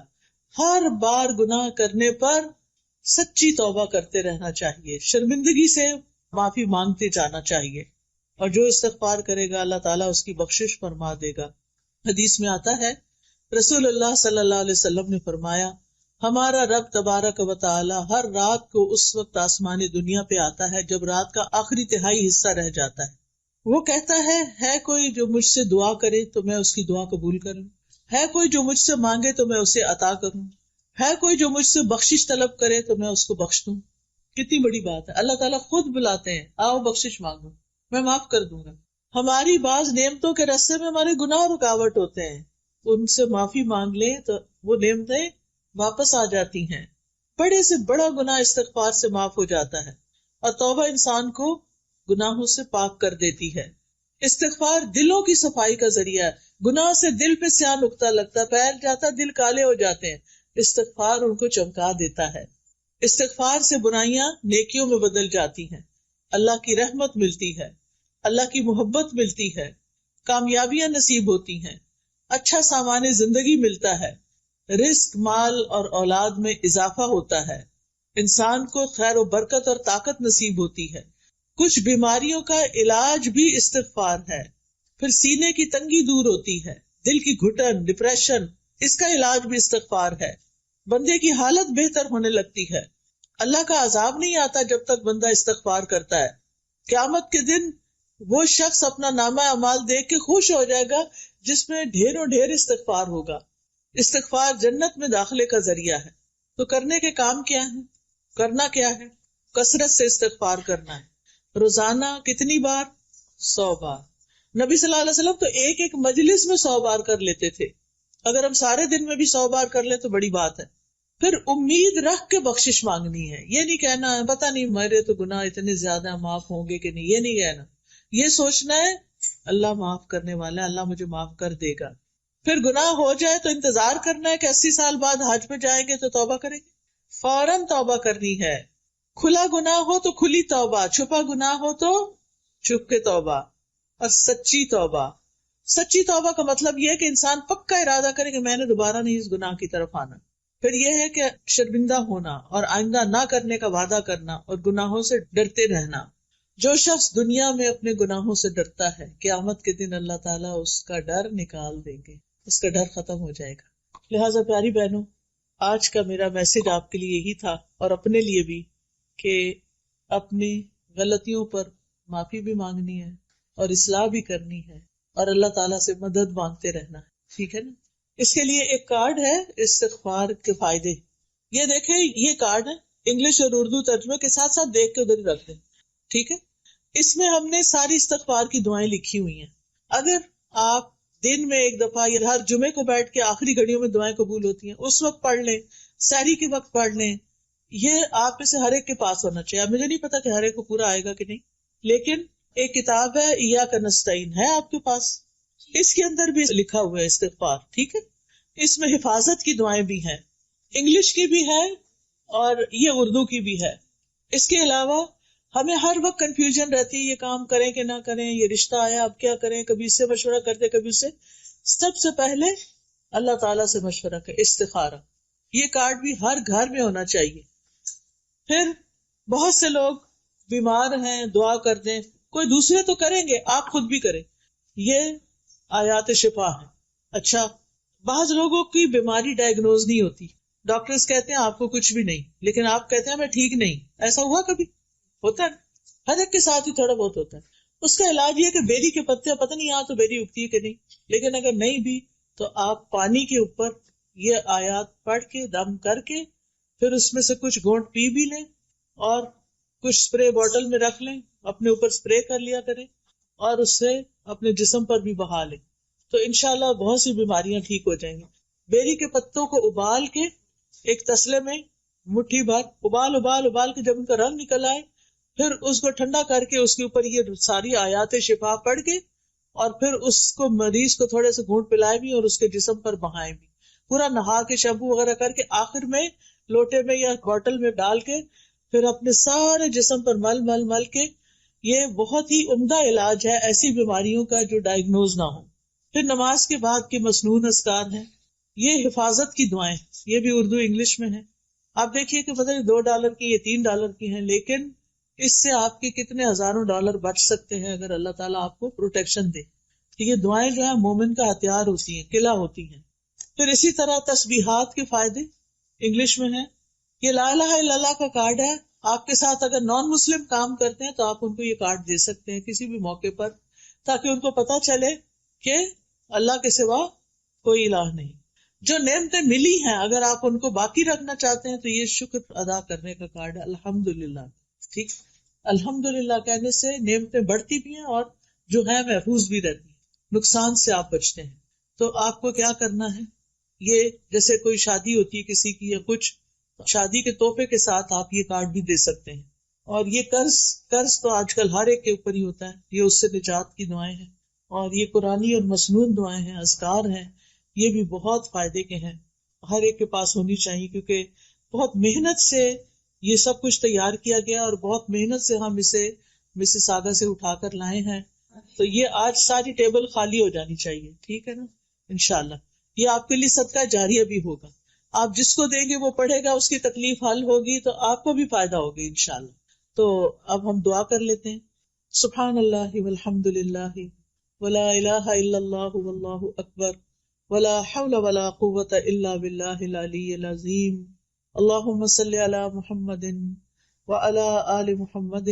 ہر بار گناہ کرنے پر سچی توبہ کرتے رہنا چاہیے، شرمندگی سے معافی مانگتے جانا چاہیے، اور جو استغفار کرے گا اللہ تعالیٰ اس کی بخشش فرما دے گا. حدیث میں آتا ہے رسول اللہ صلی اللہ علیہ وسلم نے فرمایا ہمارا رب تبارک و تعالی ہر رات کو اس وقت آسمانی دنیا پہ آتا ہے جب رات کا آخری تہائی حصہ رہ جاتا ہے. وہ کہتا ہے کوئی جو مجھ سے دعا کرے تو میں اس کی دعا قبول کروں، ہے کوئی جو مجھ سے مانگے تو میں اسے عطا کروں، ہے کوئی جو مجھ سے بخشش طلب کرے تو میں اس کو بخش دوں. کتنی بڑی بات ہے. اللہ تعالیٰ خود بلاتے ہیں آؤ بخشش مانگو، میں معاف کر دوں گا. ہماری بعض نعمتوں کے راستے میں ہمارے گناہ رکاوٹ ہوتے ہیں، ان سے معافی مانگ لیں تو وہ نعمتیں واپس آ جاتی ہیں. بڑے سے بڑا گناہ استغفار سے معاف ہو جاتا ہے، اور توبہ انسان کو گناہوں سے پاک کر دیتی ہے. استغفار دلوں کی صفائی کا ذریعہ ہے. گناہ سے دل پہ سیاہ نقطہ لگتا، پھیل جاتا، دل کالے ہو جاتے ہیں. استغفار ان کو چمکا دیتا ہے. استغفار سے برائیاں نیکیوں میں بدل جاتی ہیں، اللہ کی رحمت ملتی ہے، اللہ کی محبت ملتی ہے، کامیابیاں نصیب ہوتی ہیں، اچھا سامان زندگی ملتا ہے، رزق، مال اور اولاد میں اضافہ ہوتا ہے، انسان کو خیر و برکت اور طاقت نصیب ہوتی ہے. کچھ بیماریوں کا علاج بھی استغفار ہے. پھر سینے کی تنگی دور ہوتی ہے، دل کی گھٹن، ڈپریشن، اس کا علاج بھی استغفار ہے. بندے کی حالت بہتر ہونے لگتی ہے. اللہ کا عذاب نہیں آتا جب تک بندہ استغفار کرتا ہے. قیامت کے دن وہ شخص اپنا نامہ اعمال دیکھ کے خوش ہو جائے گا جس میں ڈھیروں ڈھیر استغفار ہوگا. استغفار جنت میں داخلے کا ذریعہ ہے. تو کرنے کے کام کیا ہے؟ کرنا کیا ہے؟ کثرت سے استغفار کرنا ہے. روزانہ کتنی بار؟ 100 بار. نبی صلی اللہ علیہ وسلم تو ایک ایک مجلس میں 100 بار کر لیتے تھے. اگر ہم سارے دن میں بھی 100 بار کر لیں تو بڑی بات ہے. پھر امید رکھ کے بخشش مانگنی ہے. یہ نہیں کہنا ہے پتہ نہیں میرے تو گناہ اتنے زیادہ معاف ہوں گے کہ نہیں، یہ نہیں کہنا. یہ سوچنا ہے اللہ معاف کرنے والا ہے، اللہ مجھے معاف کر دے گا. پھر گناہ ہو جائے تو انتظار کرنا ہے کہ 80 سال بعد حج پہ جائیں گے تو توبہ کریں گے. فوراً توبہ کرنی ہے. کھلا گناہ ہو تو کھلی توبہ، چھپا گناہ ہو تو چھپ کے توبہ. اور سچی توبہ. سچی توبہ کا مطلب یہ ہے کہ انسان پکا ارادہ کرے کہ میں نے دوبارہ نہیں اس گناہ کی طرف آنا. پھر یہ ہے کہ شرمندہ ہونا اور آئندہ نہ کرنے کا وعدہ کرنا اور گناہوں سے ڈرتے رہنا. جو شخص دنیا میں اپنے گناہوں سے ڈرتا ہے قیامت کے دن اللہ تعالیٰ اس کا ڈر نکال دیں گے، اس کا ڈر ختم ہو جائے گا. لہٰذا پیاری بہنوں، آج کا میرا میسج آپ کے لیے یہی تھا اور اپنے لیے بھی، کہ اپنی غلطیوں پر معافی بھی مانگنی ہے اور اصلاح بھی کرنی ہے اور اللہ تعالیٰ سے مدد مانگتے رہنا ہے. ٹھیک ہے نا؟ اس کے لیے ایک کارڈ ہے استغفار کے فائدے. یہ دیکھیں، یہ کارڈ ہے انگلش اور اردو ترجمے کے ساتھ ساتھ، دیکھ کے ادھر ہی رکھ دیں. ٹھیک ہے؟ اس میں ہم نے ساری استغفار کی دعائیں لکھی ہوئی ہیں. اگر آپ دن میں ایک دفعہ یا ہر جمعے کو بیٹھ کے آخری گھڑیوں میں دعائیں قبول ہوتی ہیں اس وقت پڑھ لیں، سحری کے وقت پڑھ لیں. یہ آپ میں سے ہر ایک کے پاس ہونا چاہیے. اب مجھے نہیں پتا کہ ہر ایک کو پورا آئے گا کہ نہیں، لیکن ایک کتاب ہے ایاک نستعین ہے آپ کے پاس، اس کے اندر بھی لکھا ہوا ہے استغفار، ٹھیک ہے؟ اس میں حفاظت کی دعائیں بھی ہیں، انگلش کی بھی ہے اور یہ اردو کی بھی ہے۔ اس کے علاوہ ہمیں ہر وقت کنفیوژن رہتی ہے، یہ کام کریں کہ نہ کریں، یہ رشتہ آیا اب کیا کریں، کبھی اس سے مشورہ کرتے کبھی اس سے۔ سب سے پہلے اللہ تعالیٰ سے مشورہ کریں، استخارہ، یہ کارڈ بھی ہر گھر میں ہونا چاہیے۔ پھر بہت سے لوگ بیمار ہیں، دعا کر دیں، کوئی دوسرے تو کریں گے، آپ خود بھی کریں، یہ آیات شفا ہے۔ اچھا، بعض لوگوں کی بیماری ڈائگنوز نہیں ہوتی، ڈاکٹرز کہتے ہیں آپ کو کچھ بھی نہیں، لیکن آپ کہتے ہیں میں ٹھیک نہیں، ایسا ہوا کبھی؟ ہوتا ہے، ہر ایک کے ساتھ ہی تھوڑا بہت ہوتا ہے۔ اس کا علاج یہ کہ بیری کے پتے، پتہ نہیں یہاں تو بیری اگتی ہے کہ نہیں، لیکن اگر نہیں بھی تو آپ پانی کے اوپر یہ آیات پڑھ کے دم کر کے پھر اس میں سے کچھ گھونٹ پی بھی لیں اور کچھ اسپرے بوٹل میں رکھ لیں، اپنے اوپر اسپرے کر لیا کریں اور اس سے اپنے جسم پر بھی بہا لیں، تو انشاءاللہ بہت سی بیماریاں ٹھیک ہو جائیں گی۔ بیری کے پتوں کو ابال کے ایک تسلے میں مٹھی بھر ابال کے جب ان کا رنگ نکل آئے، پھر اس کو ٹھنڈا کر کے اس کے اوپر یہ ساری آیات شفا پڑھ کے اور پھر اس کو مریض کو تھوڑے سے گھونٹ پلائے بھی اور اس کے جسم پر بہائے بھی، پورا نہا کے شیمپو وغیرہ کر کے آخر میں لوٹے میں یا بوٹل میں ڈال کے پھر اپنے سارے جسم پر مل مل مل کے، یہ بہت ہی عمدہ علاج ہے ایسی بیماریوں کا جو ڈائگنوز نہ ہو۔ پھر نماز کے بعد کے مسنون اذکار ہیں، یہ حفاظت کی دعائیں، یہ بھی اردو انگلش میں ہیں۔ آپ دیکھیے کہ پتہ نہیں $2 کی، یہ $3 کی ہیں، لیکن اس سے آپ کے کتنے ہزاروں ڈالر بچ سکتے ہیں اگر اللہ تعالیٰ آپ کو پروٹیکشن دے۔ یہ دعائیں جو ہیں مومن کا ہتھیار ہوتی ہیں، قلعہ ہوتی ہیں۔ پھر اسی طرح تسبیحات کے فائدے انگلش میں ہیں، یہ لا الہ الا اللہ کا کارڈ ہے، آپ کے ساتھ اگر نان مسلم کام کرتے ہیں تو آپ ان کو یہ کارڈ دے سکتے ہیں کسی بھی موقع پر، تاکہ ان کو پتہ چلے کہ اللہ کے سوا کوئی الہ نہیں۔ جو نعمتیں ملی ہیں اگر آپ ان کو باقی رکھنا چاہتے ہیں تو یہ شکر ادا کرنے کا کارڈ ہے، الحمدللہ، ٹھیک؟ الحمدللہ کہنے سے نعمتیں بڑھتی بھی ہیں اور جو ہے محفوظ بھی رہتی ہیں، نقصان سے آپ بچتے ہیں۔ تو آپ کو کیا کرنا ہے، یہ جیسے کوئی شادی ہوتی ہے کسی کی یا کچھ، شادی کے تحفے کے ساتھ آپ یہ کارڈ بھی دے سکتے ہیں۔ اور یہ قرض تو آج کل ہر ایک کے اوپر ہی ہوتا ہے، یہ اس سے نجات کی دعائیں ہیں، اور یہ قرآنی اور مسنون دعائیں ہیں، اذکار ہیں، یہ بھی بہت فائدے کے ہیں، ہر ایک کے پاس ہونی چاہیے، کیونکہ بہت محنت سے یہ سب کچھ تیار کیا گیا اور بہت محنت سے ہم اسے مسیساگا سے اٹھا کر لائے ہیں۔ تو یہ آج ساری ٹیبل خالی ہو جانی چاہیے، ٹھیک ہے نا؟ انشاءاللہ یہ آپ کے لیے صدقہ جاریہ بھی ہوگا، آپ جس کو دیں گے وہ پڑھے گا، اس کی تکلیف حل ہوگی تو آپ کو بھی فائدہ ہوگا انشاءاللہ۔ تو اب ہم دعا کر لیتے ہیں۔ سبحان اللہ والحمد للہ ولا الہ الا اللہ واللہ اکبر ولا حول ولا قوة الا باللہ العلی العظیم۔ اللہم صلی علی محمد وعلی آل محمد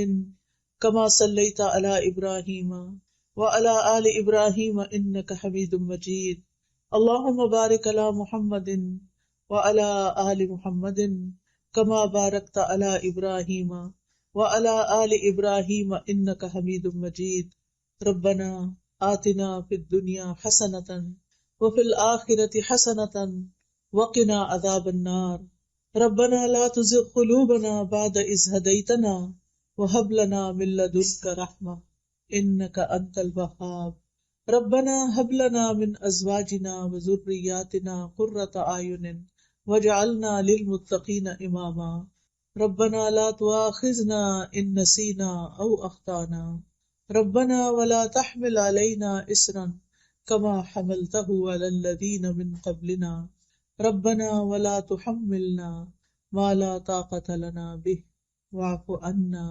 کما صلیت علی ابراہیم وعلی آل ابراہیم انک حمید مجید۔ اللہم بارک علی محمد وعلی آل محمد کما بارکت علی ابراہیم وعلی آل ابراہیم انک حمید مجید۔ ربنا آتنا فی الدنیا حسنۃ وفی الآخرۃ حسنۃ وقنا عذاب النار۔ ربنا لا تزغ قلوبنا بعد إذ هديتنا وهب لنا من لدنك رحمة إنك أنت الوهاب۔ ربنا هب لنا من أزواجنا وذرياتنا قرة أعين واجعلنا للمتقين إماما۔ ربنا لا تؤاخذنا إن نسينا أو أخطأنا۔ ربنا ولا تحمل علينا إصرا كما حملته على الذين من قبلنا۔ ربنا ولا تحملنا ما لا طاقة لنا به واعف عنا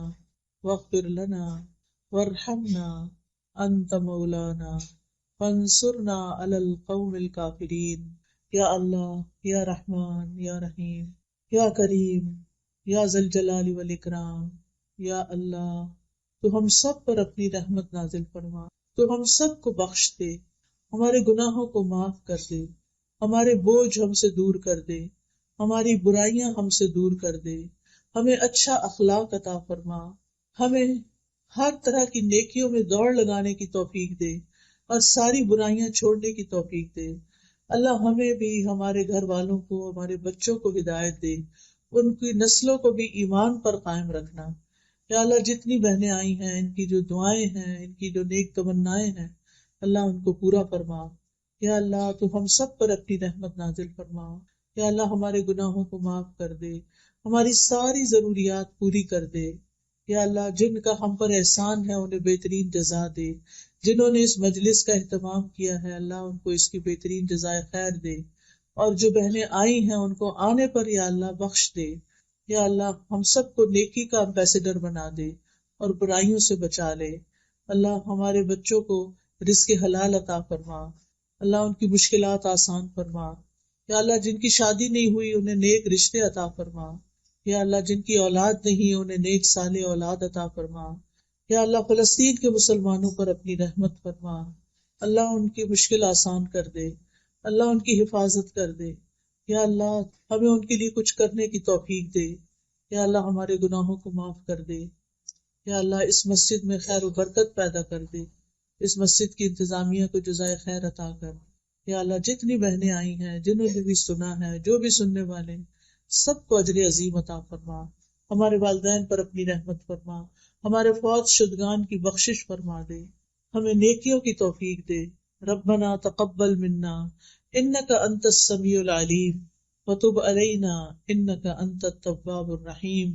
واغفر لنا وارحمنا أنت مولانا فانصرنا على القوم الكافرين۔ یا اللہ، یا رحمان، یا رحیم، یا کریم، یا ذی الجلال والاکرام، یا اللہ تو ہم سب پر اپنی رحمت نازل فرما، تو ہم سب کو بخش دے، ہمارے گناہوں کو معاف کر دے، ہمارے بوجھ ہم سے دور کر دے، ہماری برائیاں ہم سے دور کر دے، ہمیں اچھا اخلاق عطا فرما، ہمیں ہر طرح کی نیکیوں میں دوڑ لگانے کی توفیق دے اور ساری برائیاں چھوڑنے کی توفیق دے۔ اللہ ہمیں بھی، ہمارے گھر والوں کو، ہمارے بچوں کو ہدایت دے، ان کی نسلوں کو بھی ایمان پر قائم رکھنا۔ یا اللہ جتنی بہنیں آئی ہیں ان کی جو دعائیں ہیں، ان کی جو نیک تمنائیں ہیں، اللہ ان کو پورا فرما۔ یا اللہ تو ہم سب پر اپنی رحمت نازل فرما۔ یا اللہ ہمارے گناہوں کو معاف کر دے، ہماری ساری ضروریات پوری کر دے۔ یا اللہ جن کا ہم پر احسان ہے انہیں بہترین جزا دے، جنہوں نے اس مجلس کا اہتمام کیا ہے اللہ ان کو اس کی بہترین جزائے خیر دے، اور جو بہنیں آئی ہیں ان کو آنے پر یا اللہ بخش دے۔ یا اللہ ہم سب کو نیکی کا امبیسڈر بنا دے اور برائیوں سے بچا لے۔ اللہ ہمارے بچوں کو رزق حلال عطا فرما، اللہ ان کی مشکلات آسان فرما۔ یا اللہ جن کی شادی نہیں ہوئی انہیں نیک رشتے عطا فرما۔ یا اللہ جن کی اولاد نہیں انہیں نیک صالح اولاد عطا فرما۔ یا اللہ فلسطین کے مسلمانوں پر اپنی رحمت فرما، اللہ ان کی مشکل آسان کر دے، اللہ ان کی حفاظت کر دے۔ یا اللہ ہمیں ان کے لیے کچھ کرنے کی توفیق دے۔ یا اللہ ہمارے گناہوں کو معاف کر دے۔ یا اللہ اس مسجد میں خیر و برکت پیدا کر دے، اس مسجد کی انتظامیہ کو جزائے خیر عطا کر۔ یا اللہ جتنی بہنیں آئی ہیں، جنہوں نے بھی سنا ہے، جو بھی سننے والے ہیں، سب کو اجر عظیم عطا فرما۔ ہمارے والدین پر اپنی رحمت فرما، ہمارے فوت شدگان کی بخشش فرما دے، ہمیں نیکیوں کی توفیق دے۔ ربنا تقبل منا انک انت السمیع العلیم وتب علینا انک انت التواب الرحیم۔